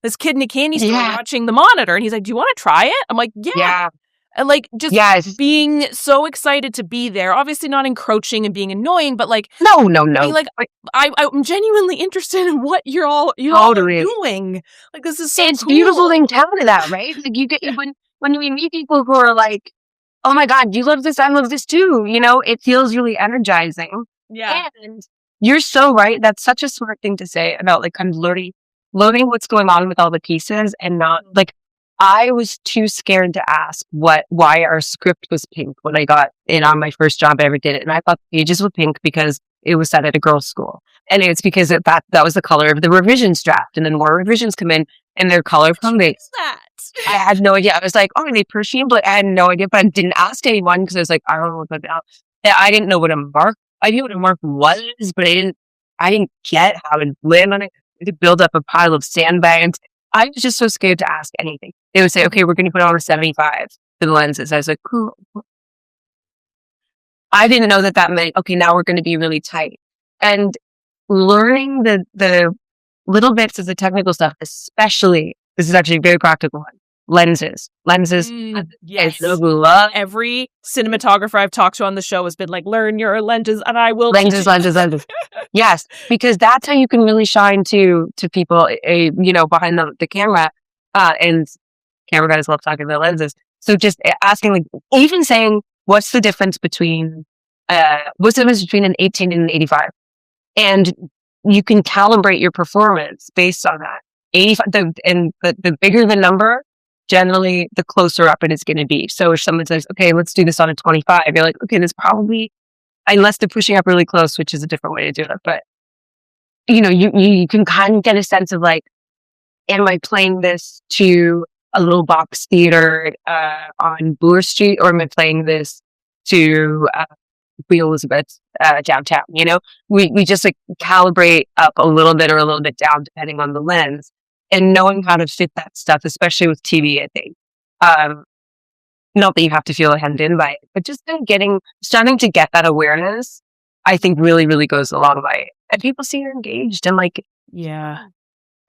this kid in a candy store watching the monitor. And he's like, do you want to try it? I'm like, yeah. And like, just being so excited to be there, obviously not encroaching and being annoying, but like, no. Being like, I'm genuinely interested in what you're all doing. Like, this is so it's cool. Beautiful thing telling that, right? Like you get, when you meet people who are like, oh my God, you love this, I love this too. It feels really energizing. Yeah. And you're so right. That's such a smart thing to say about like kind of learning what's going on with all the pieces, and not like, I was too scared to ask why our script was pink when I got in on my first job I ever did it. And I thought the pages were pink because it was set at a girls' school. And it's because that was the color of the revisions draft. And then more revisions come in and their color combinates. I had no idea. I was like, oh, are they Persian? But I had no idea. But I didn't ask anyone because I was like, I don't know what about. I didn't know what a mark. I knew what a mark was, but I didn't get how to land on it. To build up a pile of sandbags. I was just so scared to ask anything. They would say, okay, we're going to put on a 75 for the lenses. I was like, cool. I didn't know that meant, okay, now we're going to be really tight. And learning the little bits of the technical stuff, especially, this is actually a very practical one, lenses. Yes. Every cinematographer I've talked to on the show has been like, learn your lenses, and I will lenses. Yes, because that's how you can really shine to people, behind the camera. And camera guys love talking about lenses. So just asking, like, even saying, what's the difference between an 18 and an 85? And you can calibrate your performance based on that. 85, the bigger the number, generally the closer up it is going to be. So if someone says, okay, let's do this on a 25, you're like, okay, this probably, unless they're pushing up really close, which is a different way to do it. But, you can kind of get a sense of like, am I playing this to a little box theater on Bloor Street, or am I playing this to Queen Elizabeth downtown? We just like calibrate up a little bit or a little bit down depending on the lens, and knowing how to fit that stuff, especially with TV, I think. Not that you have to feel hemmed in by it, but just starting to get that awareness, I think really, really goes a long way. And people see you're engaged and like, yeah.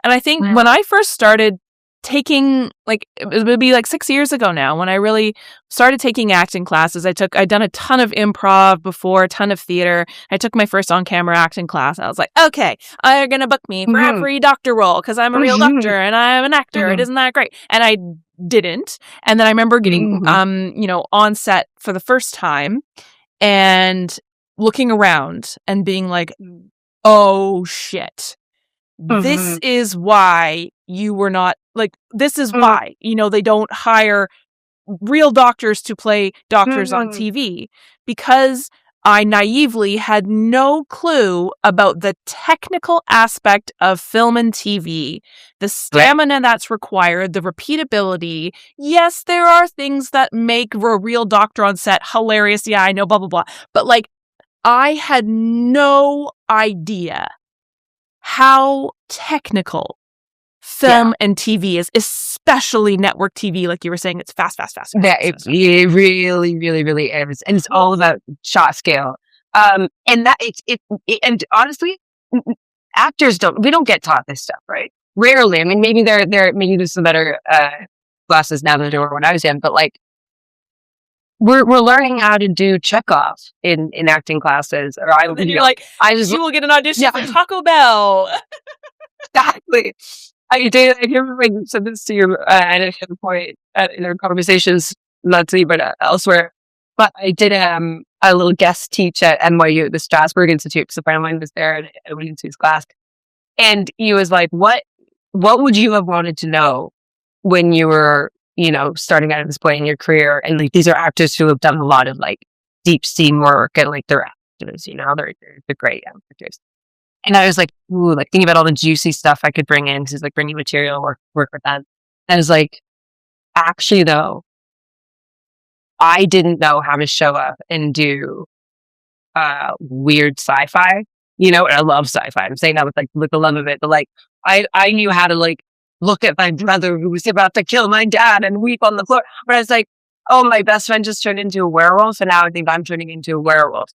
And I think when I first started taking, like, it would be like 6 years ago now, when I really started taking acting classes. I'd done a ton of improv before, a ton of theater. I took my first on-camera acting class. I was like, okay, they're going to book me for every doctor role because I'm a real doctor and I'm an actor. Isn't that great? And I didn't. And then I remember getting, on set for the first time and looking around and being like, oh shit. This is why you were not, like, this is why, they don't hire real doctors to play doctors on TV, because I naively had no clue about the technical aspect of film and TV, the stamina that's required, the repeatability. Yes, there are things that make a real doctor on set hilarious. Yeah, I know, blah, blah, blah. But like, I had no idea how technical film and TV is, especially network TV. Like you were saying, it's fast. It really, really, really is. And it's all about shot scale. And that and honestly, actors we don't get taught this stuff, right? Rarely. I mean, maybe maybe there's some better, classes now than there were when I was young, but like, we're learning how to do Chekhov in acting classes. Or you will get an audition for Taco Bell. Exactly. I remember I said this to you at a point in our conversations, not to you, but elsewhere. But I did a little guest teach at NYU, the Strasberg Institute. So a friend of mine was there and I went into his class. And he was like, what would you have wanted to know when you were, starting out at this point in your career? And like, these are actors who have done a lot of like deep scene work and like they're actors, they're great actors. And I was like, ooh, like thinking about all the juicy stuff I could bring in. Cause it's like bringing material, work with them. And I was like, actually though, I didn't know how to show up and do, weird sci-fi, and I love sci-fi. I'm saying that with the love of it, but like, I knew how to like look at my brother who was about to kill my dad and weep on the floor. But I was like, oh, my best friend just turned into a werewolf. And now I think I'm turning into a werewolf.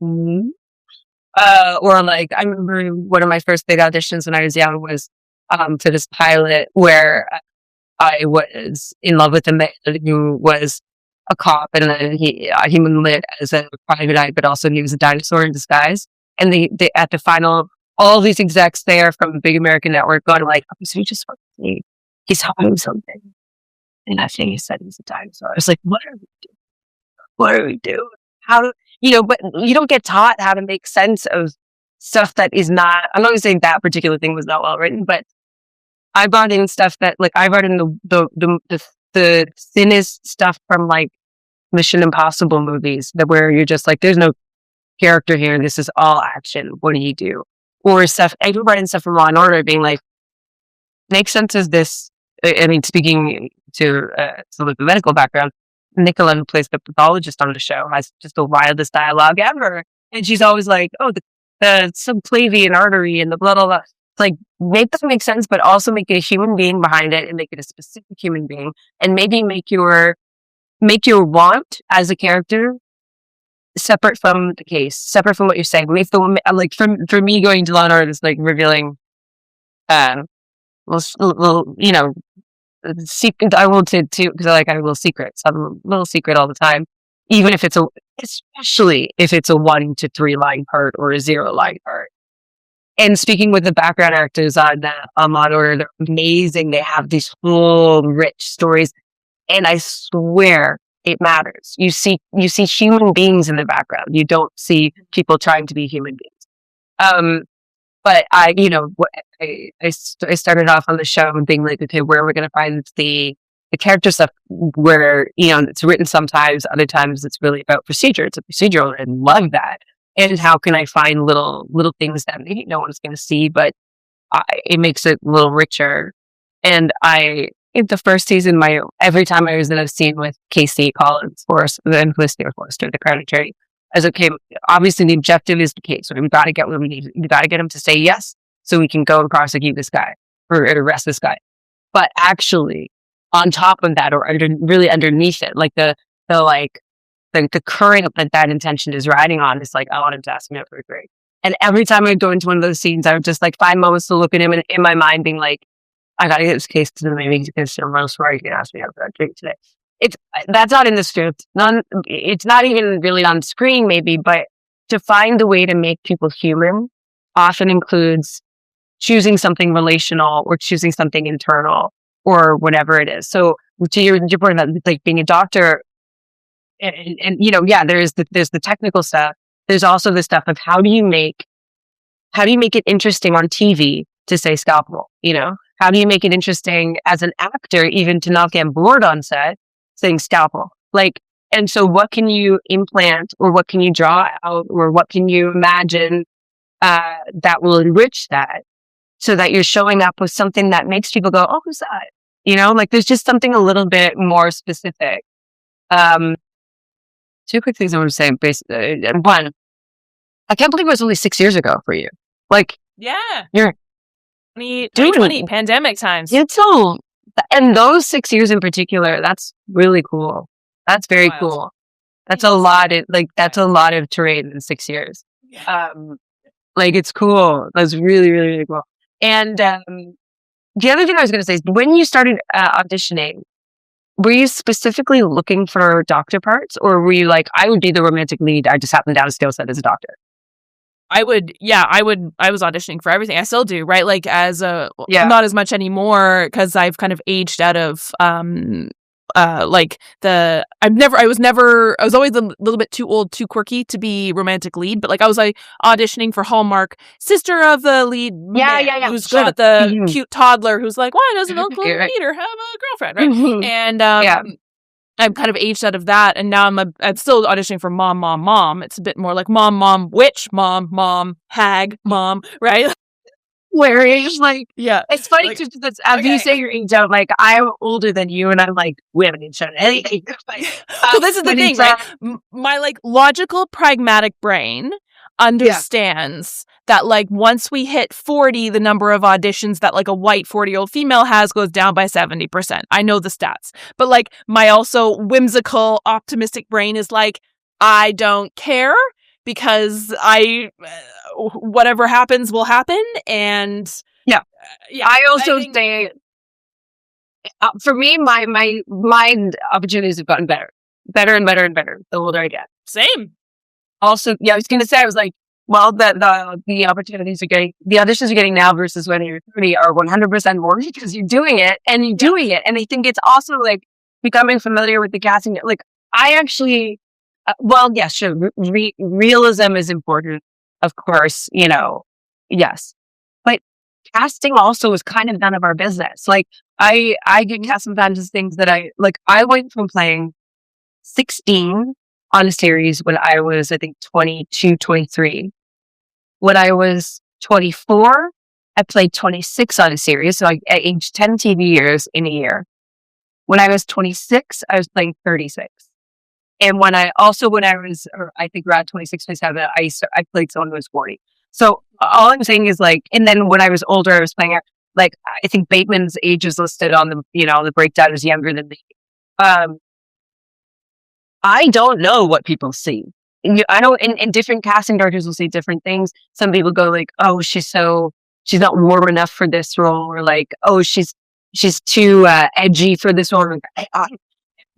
Mm-hmm. Or like, I remember one of my first big auditions when I was young was for this pilot where I was in love with a man who was a cop, and then he moonlit as a private eye, but also he was a dinosaur in disguise. And they at the final, all these execs there from the big American network going like, oh, so you just want to see he's hiding something. And I think he said he's a dinosaur. I was like, what are we doing? What are we doing? How do but you don't get taught how to make sense of stuff that is not, I'm not saying that particular thing was not well written, but I brought in stuff that like, I brought in the thinnest stuff from like Mission Impossible movies that where you're just like, there's no character here. This is all action. What do you do? Or stuff, I brought in stuff from Law and Order being like, make sense of this. I mean, speaking to the medical background, Nicola, who plays the pathologist on the show, has just the wildest dialogue ever. And she's always like, oh, the subclavian artery and the blah, blah, blah. It's like, make that make sense, but also make it a human being behind it and make it a specific human being. And maybe make your want as a character separate from the case, separate from what you're saying. Make the woman, like, for me, going to Law and Order is like revealing, secret. I will too, because I have little secrets. I'm a little secret all the time, even if especially if it's a 1 to 3 line part or a 0 line part. And speaking with the background actors on Law and Order, they're amazing. They have these whole rich stories, and I swear it matters. You see human beings in the background. You don't see people trying to be human beings. But I started off on the show and being like, okay, where are we going to find the character stuff where, it's written sometimes, other times it's really about procedure. It's a procedural, and I love that. And how can I find little things that maybe no one's going to see, but it makes it a little richer. And in the first season, every time I was in a scene with Casey Collins, the Felicity Forrester, the Crown Attorney, I was okay. Obviously, the objective is the case. We've got to get what we need. We've got to get him to say yes, so we can go and prosecute this guy or arrest this guy. But actually, on top of that, or really underneath it, like the current that intention is riding on is like, I want him to ask me out for a drink. And every time I would go into one of those scenes, I would just like find moments to look at him and in my mind being like, I got to get this case to them. Maybe he's going to say, I'm real sorry, you can ask me out for a drink today. That's not in the script. It's not even really on screen, maybe, but to find the way to make people human often includes choosing something relational or choosing something internal or whatever it is. So to your point about like being a doctor, and there's the technical stuff. There's also the stuff of how do you make it interesting on TV to say scalpel? How do you make it interesting as an actor even to not get bored on set saying scalpel? Like, And so what can you implant, or what can you draw out, or what can you imagine that will enrich that, so that you're showing up with something that makes people go, oh, who's that? Like there's just something a little bit more specific. Two quick things I want to say. One, I can't believe it was only 6 years ago for you. Like, Yeah. you're 2020, pandemic times. It's all, and those 6 years in particular, that's really cool. That's very Wild. cool. That's a lot of, that's a lot of terrain in 6 years. Yeah. It's cool. That's really, really, really cool. And the other thing I was going to say is, when you started auditioning, were you specifically looking for doctor parts, or were you like, I would be the romantic lead, I just happen to have a skill set as a doctor? I was auditioning for everything. I still do, right? Like not as much anymore, because I've kind of aged out of I was always a little bit too old, too quirky to be romantic lead, but like I was auditioning for Hallmark, sister of the lead man, who's got the cute toddler who's like, why doesn't Uncle Peter have a girlfriend, right? Mm-hmm. And I'm kind of aged out of that, and now I'm still auditioning for mom. It's a bit more like mom, witch, mom, hag, mom, right? Where it's like, yeah, it's funny because as you say your age out, like I'm older than you, and I'm like, we haven't even shown anything. Well, this is the thing, right? My like logical, pragmatic brain understands that like once we hit 40, the number of auditions that like a white 40-year-old female has goes down by 70%. I know the stats, but like my also whimsical, optimistic brain is like, I don't care, because whatever happens will happen. And I also say, for me, my opportunities have gotten better and better the older I get. Same. Also, I was going to say, I was like, well, the opportunities the auditions you're getting now versus when you're 30 are 100% more, because you're doing it and you're doing it. And I think it's also like becoming familiar with the casting. Like I actually, sure. Realism is important, of course, yes. But casting also is kind of none of our business. Like I get cast sometimes as things that I went from playing 16 on a series when I was, I think, 22, 23. When I was 24, I played 26 on a series. So I aged 10 TV years in a year. When I was 26, I was playing 36. And I think around 26, 27, I played someone who was 40. So all I'm saying is like, and then when I was older, I was playing, like, I think Bateman's age is listed on the breakdown as younger than me. I don't know what people see. I know in different casting directors will see different things. Some people go like, oh, she's not warm enough for this role, or like, oh, she's too edgy for this role.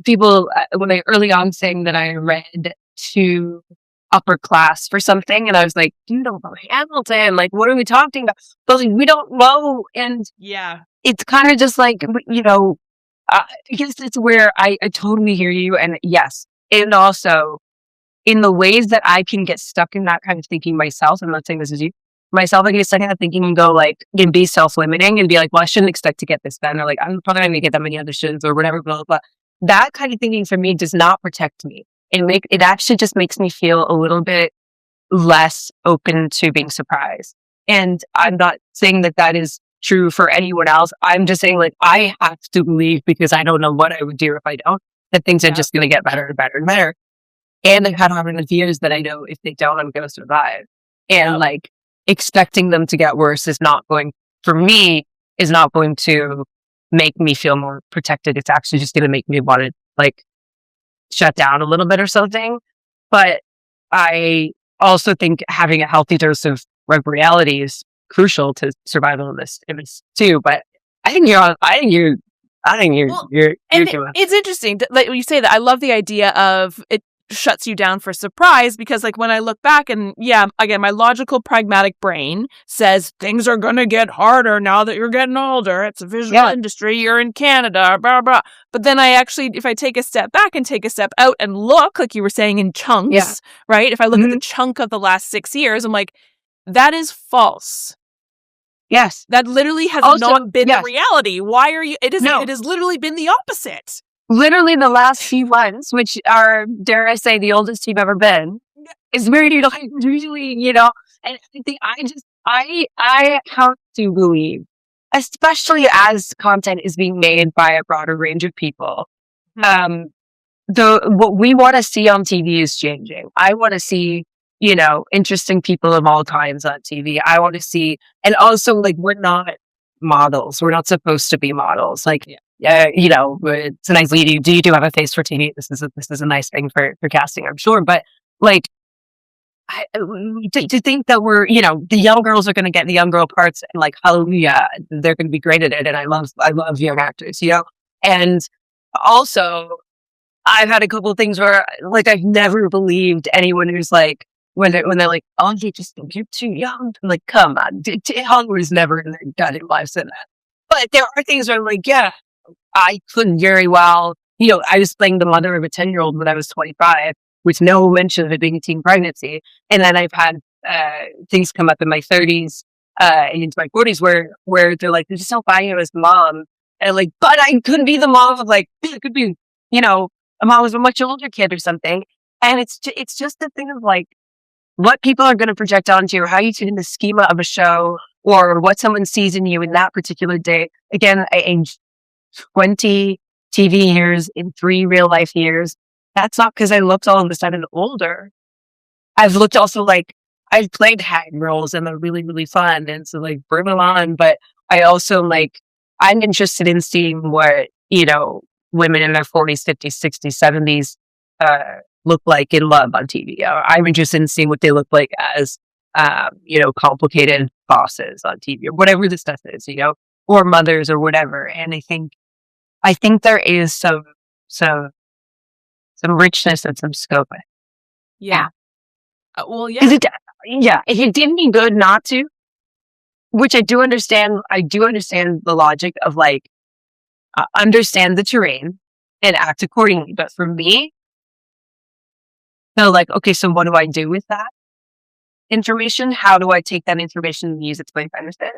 People, when I early on saying that I read too upper class for something, and I was like, you don't know Hamilton, like, what are we talking about? But like, we don't know. And it's kind of just like, I guess it's where I totally hear you. And yes, and also in the ways that I can get stuck in that kind of thinking myself, I'm not saying this is you, myself, I get stuck in that thinking and go like, and be self-limiting and be like, well, I shouldn't expect to get this done, or like, I'm probably not going to get that many auditions or whatever, blah, blah, blah. That kind of thinking for me does not protect me. It actually just makes me feel a little bit less open to being surprised. And I'm not saying that is true for anyone else. I'm just saying, like, I have to believe, because I don't know what I would do if I don't, that things are just going to get better and better and better. And I've had hard enough years that I know if they don't, I'm going to survive. And like expecting them to get worse is not going to make me feel more protected. It's actually just going to make me want to like shut down a little bit or something. But I also think having a healthy dose of reality is crucial to survival in this too. But I think you're doing. It's interesting, like when you say that. I love the idea of it shuts you down for surprise, because like when I look back, and again, my logical, pragmatic brain says things are gonna get harder now that you're getting older. It's a visual industry. You're in Canada, blah blah. But then I actually, if I take a step back and take a step out and look, like you were saying, in chunks, right? If I look at the chunk of the last 6 years, I'm like, that is false. Yes. That literally has not been the reality. Why are you? It has literally been the opposite. literally the last few months, which are, dare I say, the oldest you've ever been, is where you're like really, and I think I have to believe, especially as content is being made by a broader range of people, what we want to see on TV is changing. I want to see, interesting people of all kinds on TV. I want to see, and also like, we're not models. We're not supposed to be models. Like, it's a nice lead. You do have a face for TV. This is a nice thing for casting, I'm sure. But like, to think that we're, the young girls are going to get the young girl parts, and like, hallelujah, they're going to be great at it. And I love young actors, and also I've had a couple of things where like, I've never believed anyone who's like, when they're like, oh, you're too young. I'm like, come on, Hollywood is never in their goddamn life said that. But there are things where I'm like, yeah, I couldn't very well, I was playing the mother of a 10-year-old when I was 25 with no mention of it being a teen pregnancy. And then I've had things come up in my 30s and into my 40s where they're like, they're just not buying you as mom. And like, but I couldn't be the mom of like, it could be, a mom was a much older kid or something. And it's just the thing of like, what people are going to project onto you, or how you fit in the schema of a show, or what someone sees in you in that particular day. Again, I aged 20 TV years in 3 real life years. That's not because I looked all of a sudden older. I've looked also like, I've played hag roles and they're really, really fun. And so like, bring them on. But I also like, I'm interested in seeing what, women in their 40s, 50s, 60s, 70s look like in love on TV. I'm interested in seeing what they look like as, complicated bosses on TV, or whatever the stuff is, or mothers or whatever. And I think there is some richness and some scope. Yeah. Well, yeah. If it didn't be good not to, which I do understand the logic of like, understand the terrain and act accordingly. But for me, they're like, okay, so what do I do with that information? How do I take that information and use it to my benefit?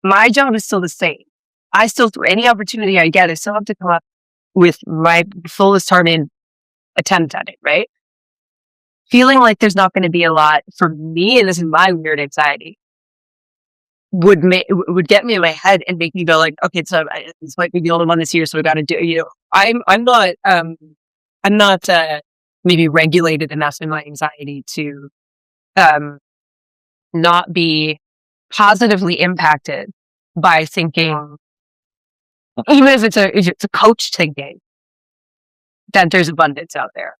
My job is still the same. I still, through any opportunity I get, I still have to come up with my fullest hearted attempt at it, right? Feeling like there's not going to be a lot for me, and this is my weird anxiety, would get me in my head and make me go like, okay, so this might be the only one this year, so we got to do. I'm not maybe regulated enough in my anxiety to not be positively impacted by thinking, even if it's a coach thinking that there's abundance out there,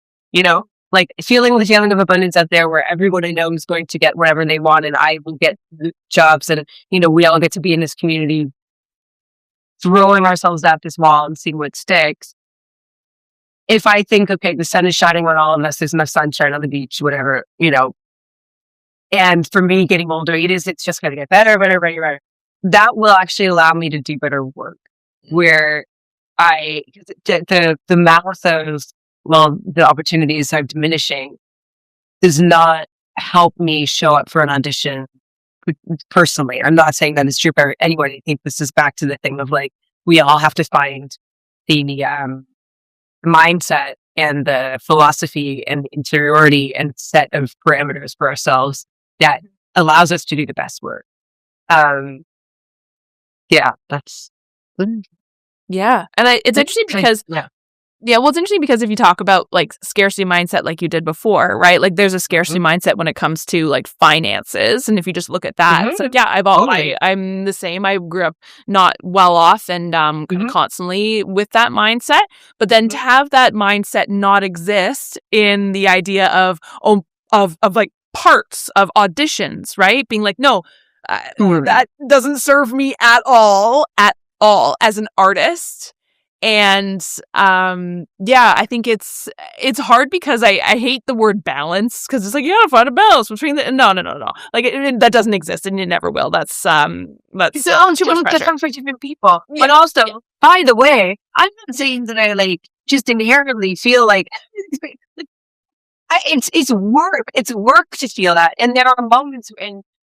like feeling the feeling of abundance out there where everyone I know is going to get whatever they want, and I will get jobs, and we all get to be in this community throwing ourselves at this wall and seeing what sticks. If I think, okay, the sun is shining on all of us, there's enough sunshine on the beach, whatever, and for me getting older, it's just going to get better. That will actually allow me to do better work, where the mouth of, the opportunities are diminishing, does not help me show up for an audition personally. I'm not saying that it's true for anyone. I think this is back to the thing of like, we all have to find the mindset and the philosophy and interiority and set of parameters for ourselves that allows us to do the best work. That's. Yeah. And it's interesting because, it's interesting because if you talk about like scarcity mindset, like you did before, right? Like there's a scarcity mindset when it comes to like finances. And if you just look at that, it's like, I'm the same. I grew up not well off and kind of constantly with that mindset. But then to have that mindset not exist in the idea of like parts of auditions, right? Being like, no, that doesn't serve me at all as an artist. And I think it's hard because I hate the word balance, because it's like, you gotta find a balance between no. Like that doesn't exist, and it never will. That's too much pressure for different people. Yeah. But also, by the way, I'm not saying that I like just inherently feel like it's work. It's work to feel that, and there are moments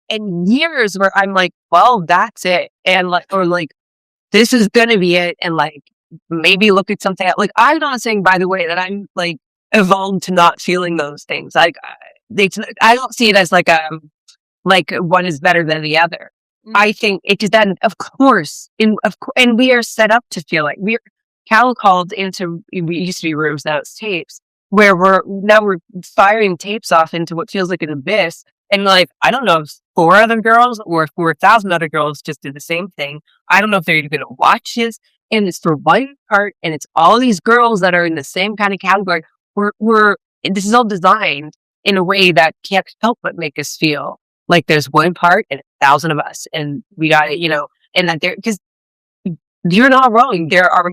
and years where I'm like, well, that's it, and like, or like, this is gonna be it, and like, maybe look at something like, I'm not saying, by the way, that I'm like evolved to not feeling those things. Like I don't see it as like one is better than the other. I think it is then, of course, and we are set up to feel like we're called into, we used to be rooms, now it's tapes, where we're firing tapes off into what feels like an abyss. And like, I don't know if 4 other girls or 4,000 other girls just did the same thing. I don't know if they're even going to watch this. And it's for one part, and it's all these girls that are in the same kind of category. This is all designed in a way that can't help but make us feel like there's one part and 1,000 of us, and we got it, and that because you're not wrong. There are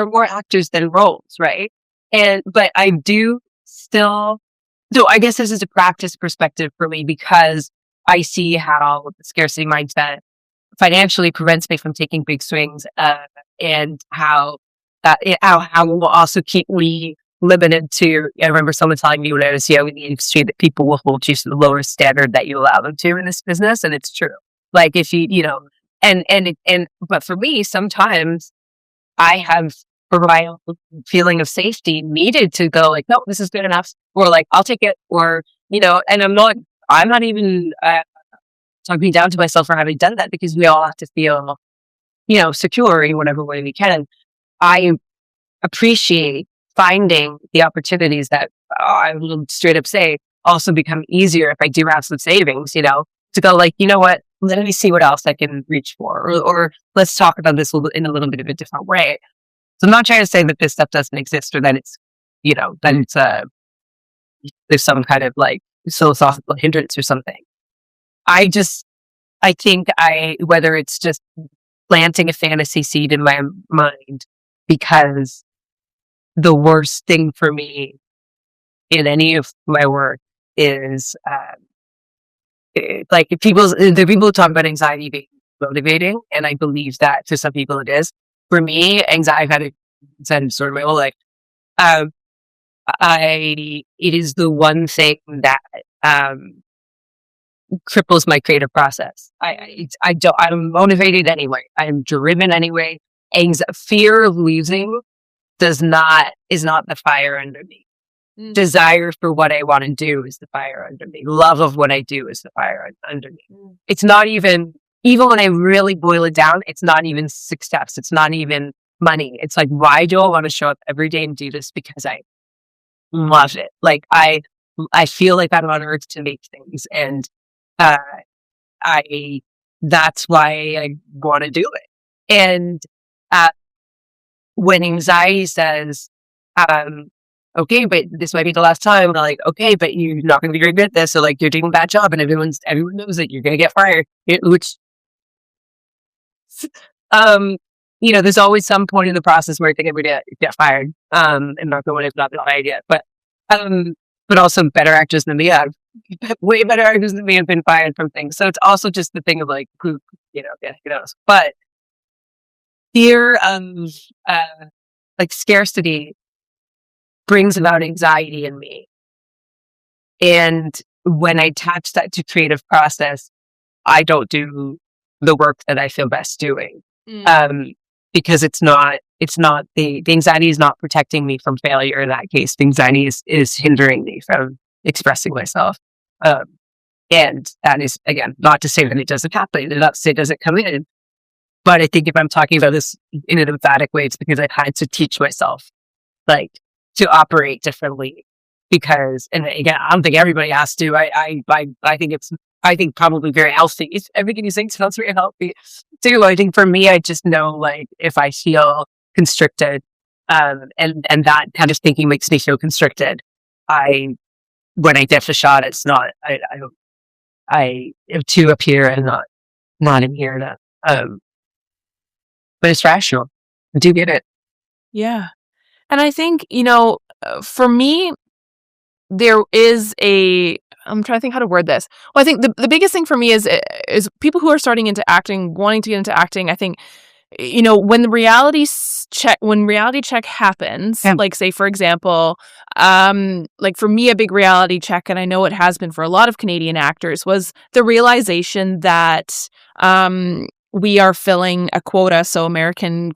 more actors than roles, right? But I do still. So I guess this is a practice perspective for me, because I see how the scarcity mindset financially prevents me from taking big swings, and how will also keep me limited to. I remember someone telling me when I was young in the industry that people will hold you to the lower standard that you allow them to in this business, and it's true. Like if but for me, sometimes I have, for my own feeling of safety, needed to go like, no, this is good enough, or like, I'll take it, or, and I'm not even talking down to myself for having done that, because we all have to feel, secure in whatever way we can. I appreciate finding the opportunities that I will straight up say also become easier if I do have some savings, to go like, you know what, let me see what else I can reach for, or let's talk about this in a little bit of a different way. So I'm not trying to say that this stuff doesn't exist, or that it's, that it's there's some kind of like philosophical hindrance or something. I think whether it's just planting a fantasy seed in my mind, because the worst thing for me in any of my work is like people who talk about anxiety being motivating, and I believe that to some people it is. For me, anxiety, I've had anxiety disorder my whole life. It is the one thing that cripples my creative process. I'm motivated anyway. I'm driven anyway. Fear of losing is not the fire under me. Desire for what I want to do is the fire under me. Love of what I do is the fire under me. It's not even when I really boil it down, it's not even success. It's not even money. It's like, why do I want to show up every day and do this? Because I love it. Like I feel like I'm on earth to make things, and that's why I want to do it. And when anxiety says, okay, but this might be the last time, and I'm like, okay, but you're not going to be very good at this, so like you're doing a bad job, and everyone knows that you're going to get fired. There's always some point in the process where I think I'm going to get fired. And not the one I've not been fired yet, but also better actors than me have. Way better actors than me have been fired from things. So it's also just the thing of like, who knows. But fear of like scarcity brings about anxiety in me. And when I attach that to creative process, I don't do the work that I feel best doing. Because it's not the anxiety is not protecting me from failure in that case. The anxiety is hindering me from expressing myself. And that is, again, not to say that it doesn't happen, and not to say it doesn't come in. But I think if I'm talking about this in an emphatic way, it's because I've had to teach myself like to operate differently. Because, and again, I don't think everybody has to. I think probably very healthy. Everything you saying sounds very healthy too. I think for me, I just know like if I feel constricted, and that kind of thinking makes me feel constricted. When I get the shot, it's not. I am too up here and not in here. But it's rational. I do get it. Yeah, and I think for me, there is I'm trying to think how to word this. Well, I think the biggest thing for me is people who are starting into acting, wanting to get into acting. I think, when the reality check happens, like say, for example, like for me, a big reality check, and I know it has been for a lot of Canadian actors, was the realization that, we are filling a quota so American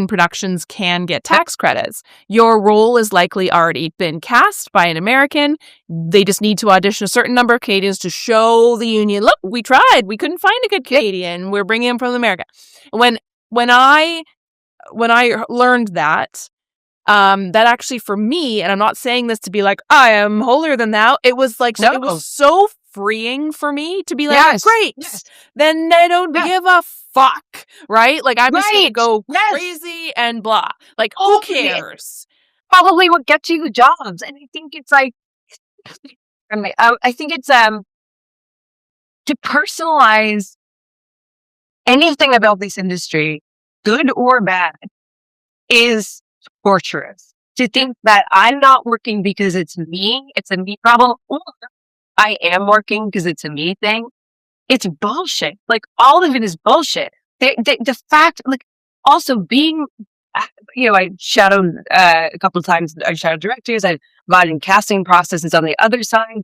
productions can get tax credits. Your role is likely already been cast by an American. They just need to audition a certain number of Canadians to show the union, look, we tried. We couldn't find a good Canadian. We're bringing him from America. When I learned that, that actually for me, and I'm not saying this to be like, I am holier than thou. It was like, it was so freeing for me to be like, great, then they don't give a fuck, right? Like, I'm just going to go crazy and blah. Like, who cares? Probably what gets you the jobs. And I think it's like, I think it's to personalize anything about this industry, good or bad, is torturous. To think that I'm not working because it's me, it's a me problem, or I am working because it's a me thing. It's bullshit. Like, all of it is bullshit. The fact, like, also being, I shadowed a couple of times. I shadowed directors. I've gone in casting processes on the other side.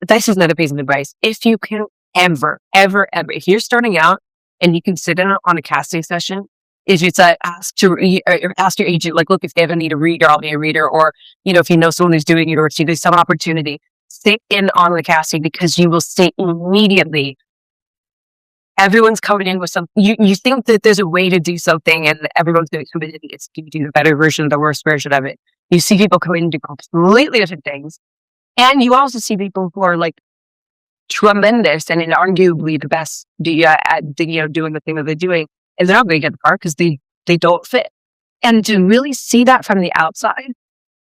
This is another piece of advice. If you can ever, if you're starting out and you can sit in on a casting session, if it's ask your agent, like, look, if they ever need a reader, I'll be a reader, or, if you know someone who's doing it, or if there's some opportunity, sit in on the casting, because you will see immediately everyone's coming in with something. You think that there's a way to do something, and everyone's going to come in and do the better version, the worst version of it. You see people come in and do completely different things, and you also see people who are like tremendous and arguably the best at doing the thing that they're doing, and they're not going to get the part because they don't fit. And to really see that from the outside,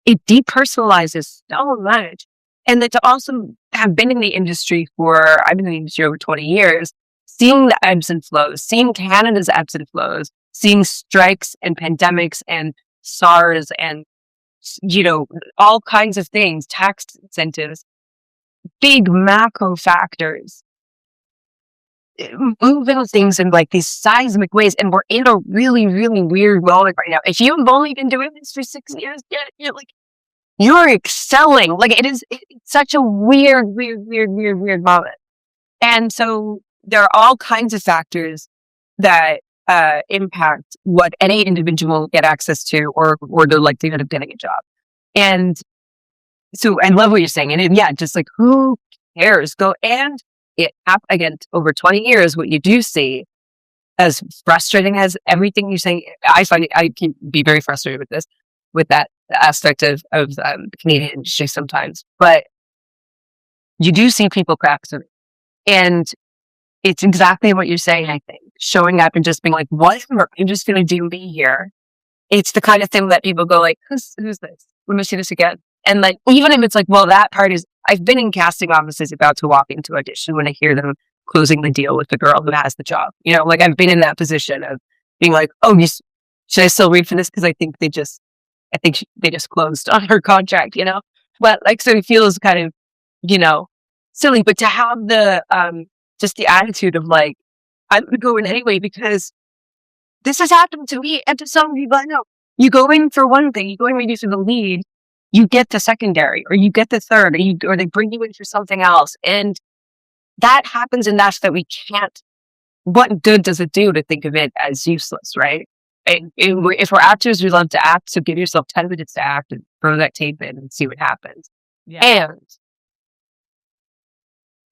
it depersonalizes so much. And that to also have been in the industry I've been in the industry over 20 years, seeing the ebbs and flows, seeing Canada's ebbs and flows, seeing strikes and pandemics and SARS and, all kinds of things, tax incentives, big macro factors, moving things in like these seismic ways. And we're in a really, really weird moment right now. If you've only been doing this for 6 years, you're excelling. Like, it's such a weird moment. And so there are all kinds of factors that impact what any individual will get access to, or the likelihood of getting a job. And so I love what you're saying. And just like, who cares? Go. And again, over 20 years, what you do see, as frustrating as everything you're saying, I find I can be very frustrated with that aspect of the Canadian industry sometimes, but you do see people crack through. And it's exactly what you're saying, I think. Showing up and just being like, whatever, I'm just going to do me here. It's the kind of thing that people go like, who's this? Let me see this again. And like, even if it's like, well, that part is, I've been in casting offices about to walk into audition when I hear them closing the deal with the girl who has the job. Like, I've been in that position of being like, oh, should I still read for this? Because I think they just closed on her contract, But like, so it feels kind of, silly. But to have the, just the attitude of like, I'm going to go in anyway because this has happened to me and to some people I know. You go in for one thing, you go in maybe for the lead, you get the secondary, or you get the third, or they bring you in for something else. And that happens enough that we can't, what good does it do to think of it as useless, right? And if we're actors, we love to act. So give yourself 10 minutes to act and throw that tape in and see what happens. Yeah. And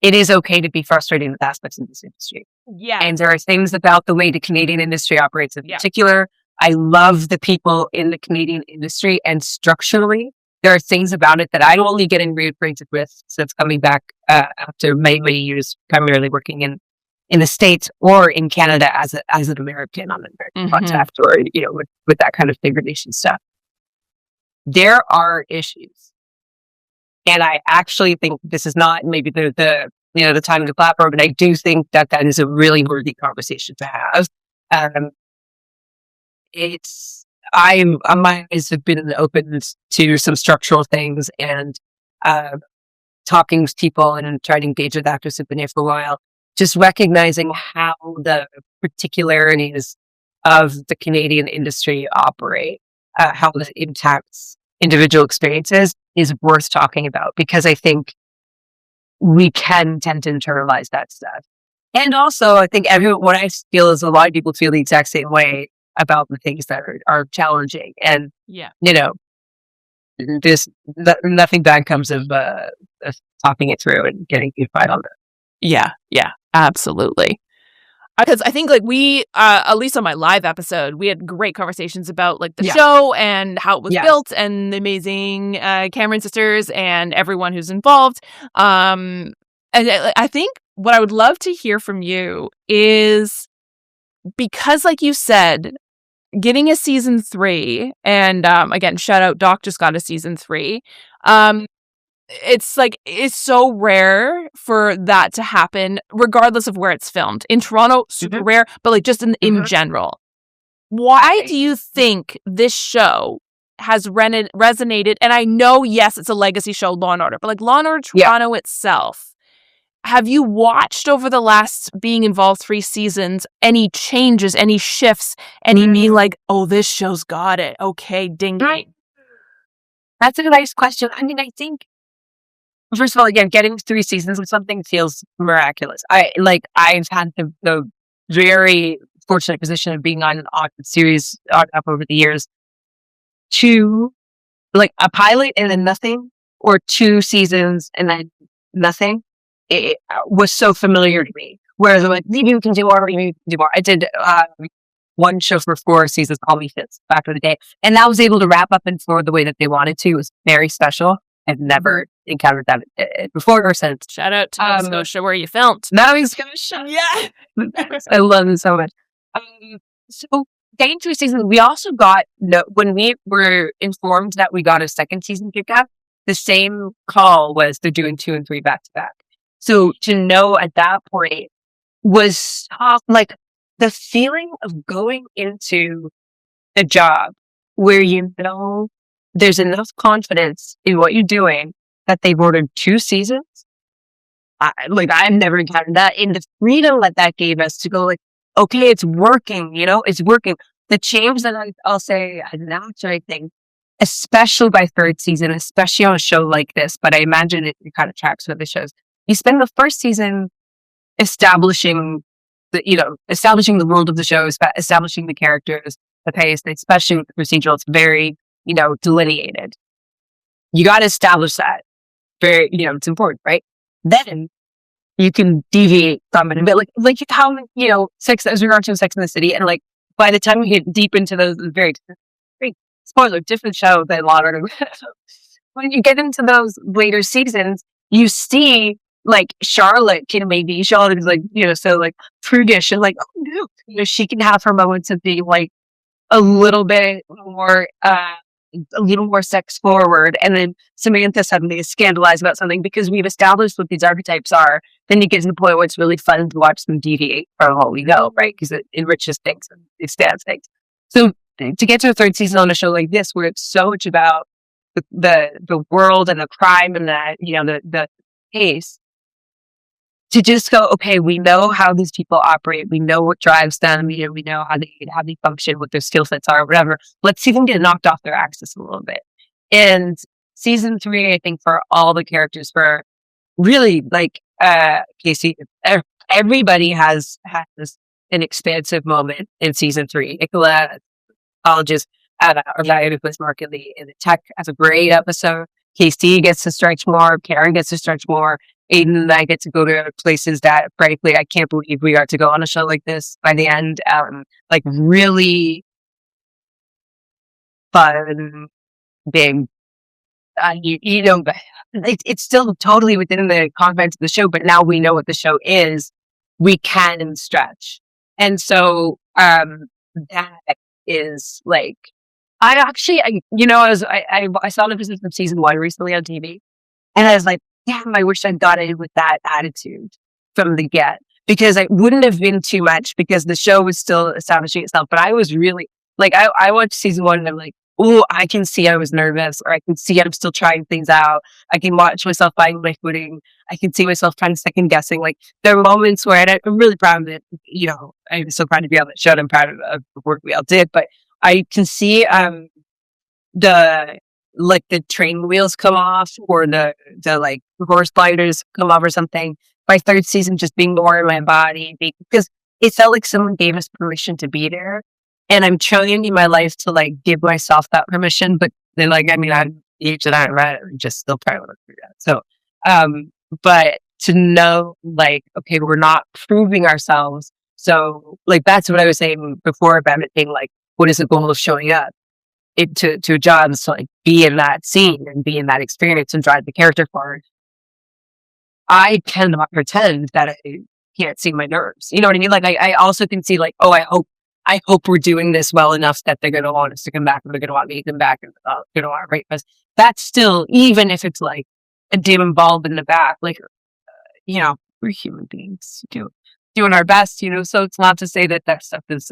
it is okay to be frustrated with aspects of this industry. Yeah. And there are things about the way the Canadian industry operates in particular. I love the people in the Canadian industry, and structurally, there are things about it that I'm only getting reacquainted with since coming back after many years, primarily working in the States or in Canada as an American on an American contract, or with that kind of degradation stuff. There are issues, and I actually think this is not maybe the time to clap for, but I do think that is a really worthy conversation to have. My eyes have been opened to some structural things, and talking with people and trying to engage with actors who've been here for a while, just recognizing how the particularities of the Canadian industry operate, how it impacts individual experiences, is worth talking about, because I think we can tend to internalize that stuff. And also, I think what I feel is a lot of people feel the exact same way about the things that are challenging. And, just nothing bad comes of talking it through and getting unified on it. Yeah, absolutely. Because I think we, at least on my live episode, we had great conversations about the show and how it was built and the amazing Cameron sisters and everyone who's involved. And I think what I would love to hear from you is, because like you said, getting a season 3, and again, shout out, Doc just got a season 3. It's so rare for that to happen, regardless of where it's filmed. In Toronto, super rare, but just in general. Why do you think this show has resonated? And I know, yes, it's a legacy show, Law and Order, but Law and Order Toronto itself, have you watched over the last being involved 3 seasons any changes, any shifts, any oh, this show's got it. Okay, ding ding. That's a nice question. I mean, I think, first of all, again, getting 3 seasons of something feels miraculous. I've had the very fortunate position of being on an series up over the years. 2, a pilot and then nothing, or 2 seasons and then nothing. It was so familiar to me. Whereas I'm maybe you can do more, maybe you can do more. I did one show for 4 seasons, Call Me Fits, back in the day. And that was able to wrap up and flow the way that they wanted to. It was very special. I've never encountered that before or since. Shout out to Nova Scotia, where you filmed. Nova Scotia. Yeah. I love it so much. So getting 3 seasons, we also got, when we were informed that we got a second season kickoff, the same call was they're doing 2 and 3 back to back. So to know at that point was tough. The feeling of going into a job where there's enough confidence in what you're doing that they've ordered 2 seasons. I've never encountered that. In the freedom that gave us to go okay, it's working, it's working. The change that I'll say as an actor, I think, especially by 3rd season, especially on a show like this, but I imagine it kind of tracks with the shows. You spend the first season establishing the world of the show, establishing the characters, the pace, especially with the procedural. It's very, delineated. You got to establish that. Very, it's important, right? Then you can deviate from it a bit, like how, Sex, as regards to Sex in the City, and by the time you get deep into those very spoiler, different show than Law and Order. When you get into those later seasons, you see Charlotte is so prudish and oh no, she can have her moments of being a little bit more sex forward, and then Samantha suddenly is scandalized about something because we've established what these archetypes are. Then you get to the point where it's really fun to watch them deviate from what we know, right? Because it enriches things and expands things. So to get to a 3rd season on a show like this, where it's so much about the world and the crime and the pace, to just go, okay, we know how these people operate. We know what drives them. We know how they function, what their skill sets are, whatever. Let's see them get knocked off their axis a little bit. And season 3, I think, for all the characters, for really Casey, everybody has an expansive moment in season 3. Nicola apologist or guy who plays Mark in the tech has a great episode. Casey gets to stretch more. Karen gets to stretch more. Aiden and I get to go to places that, frankly, I can't believe we are to go on a show like this by the end. Really fun, big. It's still totally within the confines of the show, but now we know what the show is. We can stretch, and so that is I saw an episode of season 1 recently on TV, and I was like, damn, I wish I'd got in with that attitude from the get, because it wouldn't have been too much because the show was still establishing itself. But I was really I watched season 1 and I'm like, oh, I can see I was nervous, or I can see I'm still trying things out. I can watch myself finding my footing. I can see myself kind of second guessing. There are moments where, and I'm really proud of it. I'm so proud to be on that show. And I'm proud of the work we all did, but I can see like the train wheels come off or the like horse gliders come off or something. By third season, just being more in my body because it felt like someone gave us permission to be there. And I'm trying in my life to like give myself that permission. But then like, I mean, I'm age that I'm at, I'm just still trying to work through that. So, but to know like, okay, we're not proving ourselves. So like, that's what I was saying before about it being like, what is the goal of showing up to a job is to like be in that scene and be in that experience and drive the character forward. I cannot pretend that I can't see my nerves. You know what I mean? Like I also can see like, oh, I hope we're doing this well enough that they're going to want us to come back and they're going to want me to come back and they're going to want to rate us. That's still, even if it's like a dim bulb in the back, like, you know, we're human beings doing our best, you know, so it's not to say that that stuff is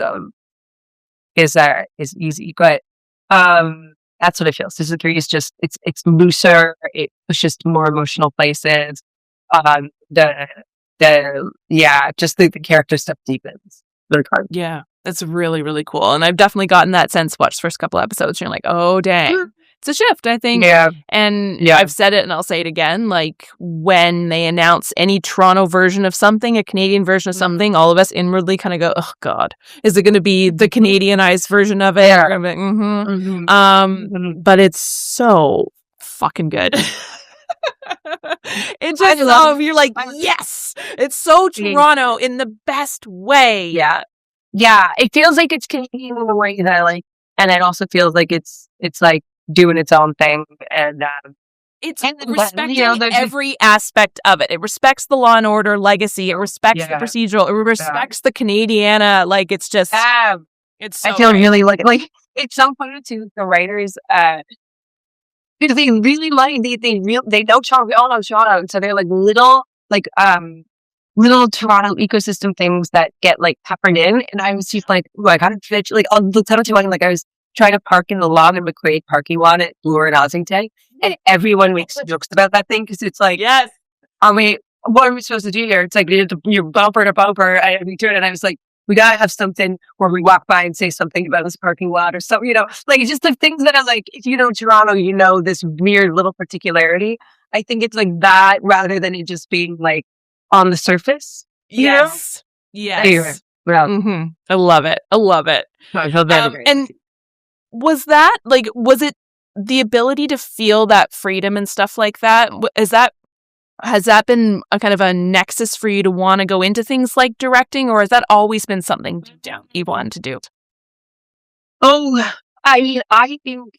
easy, but, that's what it feels. Season 3 is just, it's looser. It pushes to more emotional places. Just the character stuff deepens. Yeah, that's really, really cool. And I've definitely gotten that sense watched the first couple episodes. You're like, oh, dang. It's a shift, I think. Yeah. And I've said it and I'll say it again. Like when they announce any Toronto version of something, a Canadian version of something, all of us inwardly kind of go, oh, God, is it going to be the Canadianized version of it? Yeah. But it's so fucking good. It just you're like, yes, it's so Toronto in the best way. Yeah, it feels like it's Canadian in the way that I like, and it also feels like it's like doing its own thing, and it's respecting every aspect of it. It respects the Law and Order legacy. It respects the procedural. It respects the Canadiana. Like it's just, it's. So I feel really like it's so funny too. The writers, because they really like they know Toronto. We all know Toronto, so they're like little Toronto ecosystem things that get like peppered in. And I was just like, ooh, I gotta finish. Like on the tunnel like I was trying to park in the Long and McQuaid parking lot at Bloor and Ossington, and everyone makes jokes about that thing because it's like, yes, I mean, what are we supposed to do here? It's like you're bumper to bumper. And I was like, we gotta have something where we walk by and say something about this parking lot or something, you know, like just the things that I'm like, if you know Toronto, you know this weird little particularity. I think it's like that rather than it just being like on the surface. Yes. Yes. Anyway, I love it. I feel very and was it the ability to feel that freedom and stuff like that? Has that been a kind of a nexus for you to want to go into things like directing, or has that always been something you wanted to do? Oh, I mean, I think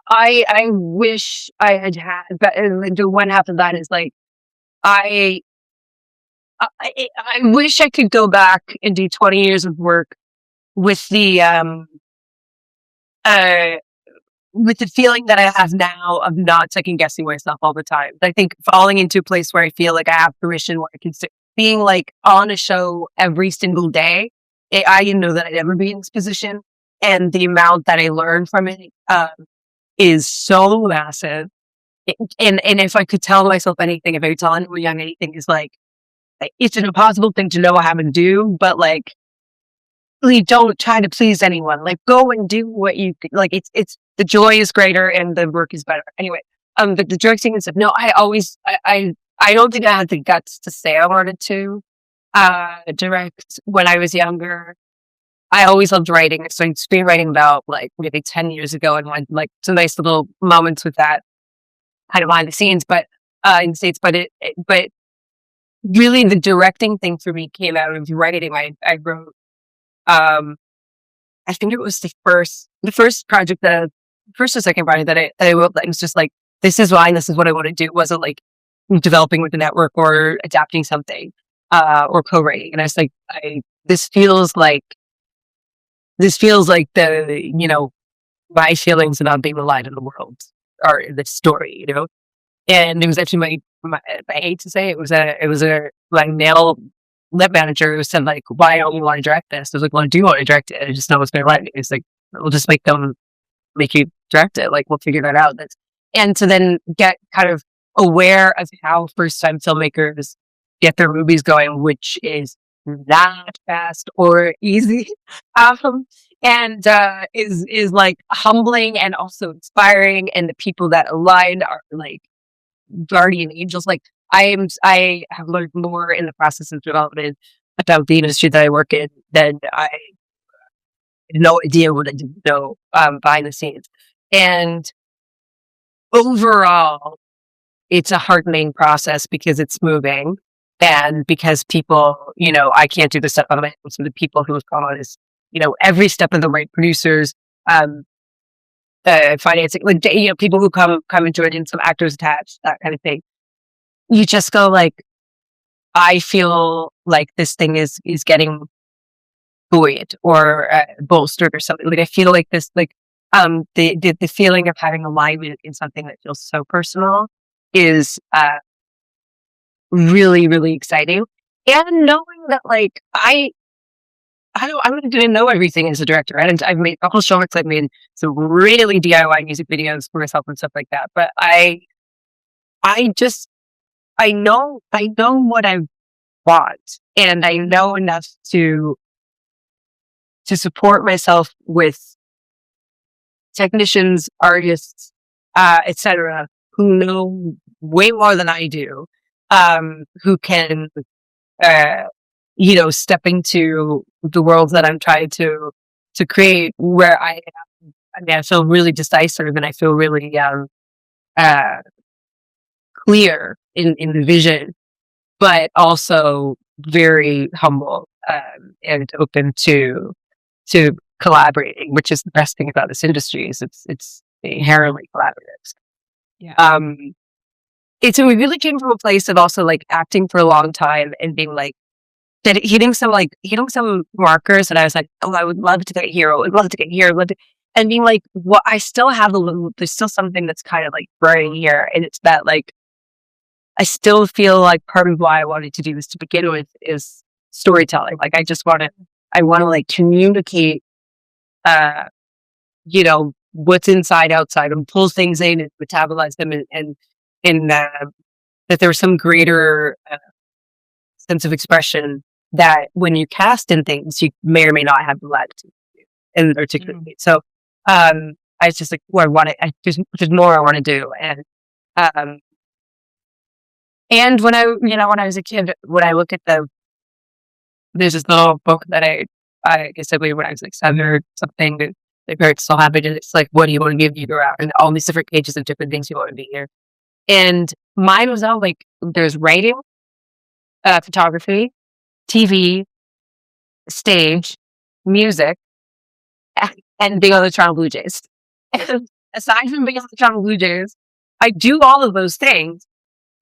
I wish I had, but the one half of that is like, I wish I could go back and do 20 years of work with the feeling that I have now of not second guessing myself all the time. I think falling into a place where I feel like I have permission, where I can being like on a show every single day. I didn't know that I'd ever be in this position, and the amount that I learned from it is so massive. And if I could tell myself anything, if I could tell anyone young anything, is like, it's an impossible thing to know how to do, but like, really don't try to please anyone. Like, go and do what you like. It's the joy is greater and the work is better. Anyway, the directing and stuff. No, I don't think I had the guts to say I wanted to direct when I was younger. I always loved writing. I started screenwriting about like maybe 10 years ago, and went like some nice little moments with that kind of behind the scenes, but in the States. But but really, the directing thing for me came out of writing. I wrote. I think it was the first project, the first or second project that I wrote. That was just like, this is why, this is what I want to do. It wasn't like developing with the network or adapting something, or co-writing. And I was like, this feels like the, you know, my feelings about being the light of the world or the story, you know? And it was actually my I hate to say it was a like male lip manager who said like, why don't you want to direct this? I was like, well, I do want to direct it. I just know what's going to write it. It's like, we'll just make you direct it. Like, we'll figure that out. And to then get kind of aware of how first time filmmakers get their movies going, which is not fast or easy. and is like humbling and also inspiring. And the people that align are like guardian angels. Like I have learned more in the process of development about the industry that I work in than I had no idea what I didn't know behind the scenes. And overall, it's a heartening process because it's moving and because people, I can't do this stuff on my own. So the people who have gone is, every step of the way, producers, um, financing, like, people who come into it and some actors attached, that kind of thing. You just go like, I feel like this thing is getting buoyed or bolstered or something. Like I feel like this, like the feeling of having alignment in something that feels so personal is really, really exciting. And knowing that, like, I didn't know everything as a director. I've made a couple shorts. I've made some really DIY music videos for myself and stuff like that. But I know what I want, and I know enough to support myself with technicians, artists, etc., who know way more than I do, who can, step into the world that I'm trying to create. Where I mean, I feel really decisive, and I feel really uh, clear in the vision, but also very humble and open to collaborating, which is the best thing about this industry. Is it's inherently collaborative. Yeah. We really came from a place of also like acting for a long time and being like hitting some markers, and I was like, oh, I would love to get here. I would love to get here. And being like, well, I still have there's still something that's kind of like burning here, and it's that like I still feel like part of why I wanted to do this to begin with is storytelling. Like I want to like communicate, what's inside, outside, and pull things in and metabolize them, and that there's some greater sense of expression that when you cast in things, you may or may not have the latitude and articulate. So, I was just like, there's more I want to do. And when I was a kid, when I look at there's this little book that I guess I believe when I was like 7 or something, that the parents still have it, and it's like, what do you want to be when you grow out? And all these different pages of different things you want to be here. And mine was all like, there's writing, photography, TV, stage, music, and being on the Toronto Blue Jays. And aside from being on the Toronto Blue Jays, I do all of those things.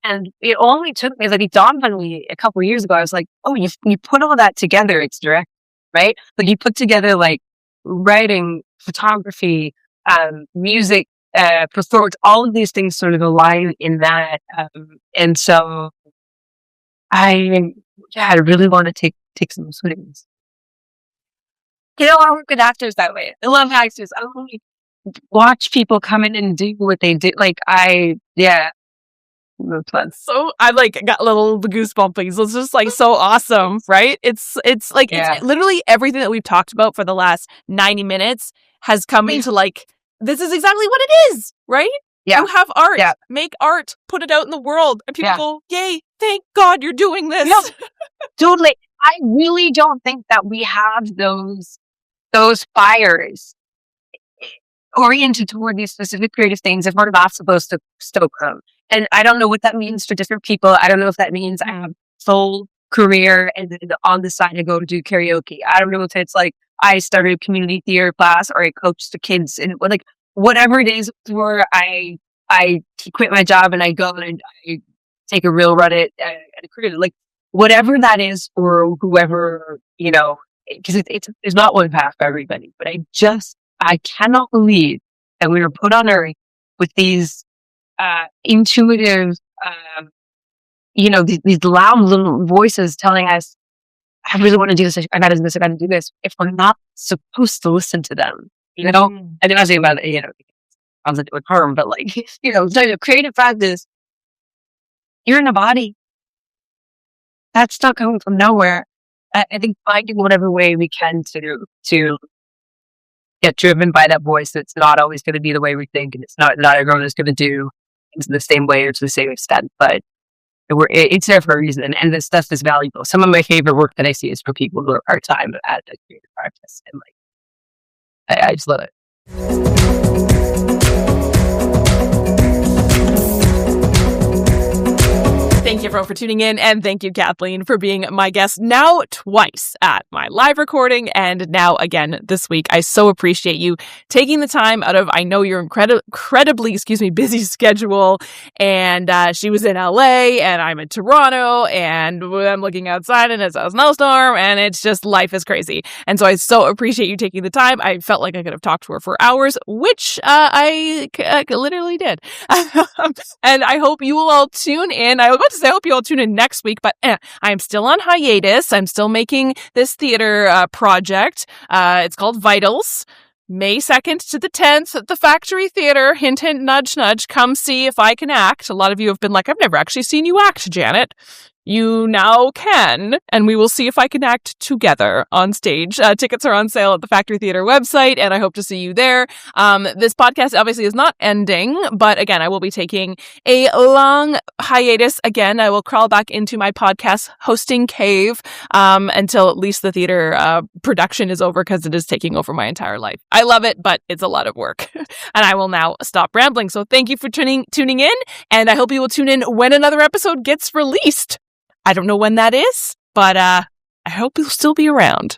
And it only took me, like, it dawned on me a couple of years ago. I was like, oh, you put all that together, it's direct, right? Like you put together like writing, photography, music, performance, all of these things sort of align in that. And so I really want to take some swings. I work with actors that way. I love actors. I only watch people come in and do what they do. Like So I like got little goosebumps. It's just like so awesome, right? It's like it's literally everything that we've talked about for the last 90 minutes has come into like, this is exactly what it is, right? Yeah. You have art, make art, put it out in the world, and people go, yay, thank God you're doing this. Yeah. Totally. I really don't think that we have those fires oriented toward these specific creative things if we're not supposed to stoke them. And I don't know what that means for different people. I don't know if that means I have full career and then on the side I go to do karaoke. I don't know if it's like I started a community theater class or I coach the kids, and like whatever it is, where I quit my job and I go and I take a real run at a career, like whatever that is for whoever, because it's not one path for everybody. But I cannot believe that we were put on earth with these intuitive, these loud little voices telling us, I really want to do this. I got to do this. I got to do this. If we're not supposed to listen to them, I don't say about it, I was doing harm, but like, creative practice, you're in a body. That's not coming from nowhere. I think finding whatever way we can to get driven by that voice. It's not always going to be the way we think, and it's not everyone is going to do things in the same way or to the same extent, but it's there for a reason, and this stuff is valuable. Some of my favorite work that I see is for people who are part-time at a creative practice, and I just love it. Thank you, everyone, for tuning in, and thank you, Kathleen, for being my guest now twice at my live recording and now again this week. I so appreciate you taking the time out of, I know your incredibly, busy schedule, and she was in LA, and I'm in Toronto, and I'm looking outside, and it's a snowstorm, and it's just, life is crazy. And so I so appreciate you taking the time. I felt like I could have talked to her for hours, which I literally did. And I hope you will all tune in. I was about to say I hope you all tune in next week, but I am still on hiatus. I'm still making this theater project. It's called Vitals. May 2nd to the 10th at the Factory Theater. Hint, hint, nudge, nudge. Come see if I can act. A lot of you have been like, I've never actually seen you act, Janet. You now can, and we will see if I can act together on stage. Tickets are on sale at the Factory Theater website, and I hope to see you there. This podcast obviously is not ending, but again, I will be taking a long hiatus. Again, I will crawl back into my podcast hosting cave until at least the theater production is over, because it is taking over my entire life. I love it, but it's a lot of work. And I will now stop rambling. So thank you for tuning in, and I hope you will tune in when another episode gets released. I don't know when that is, but I hope you'll still be around.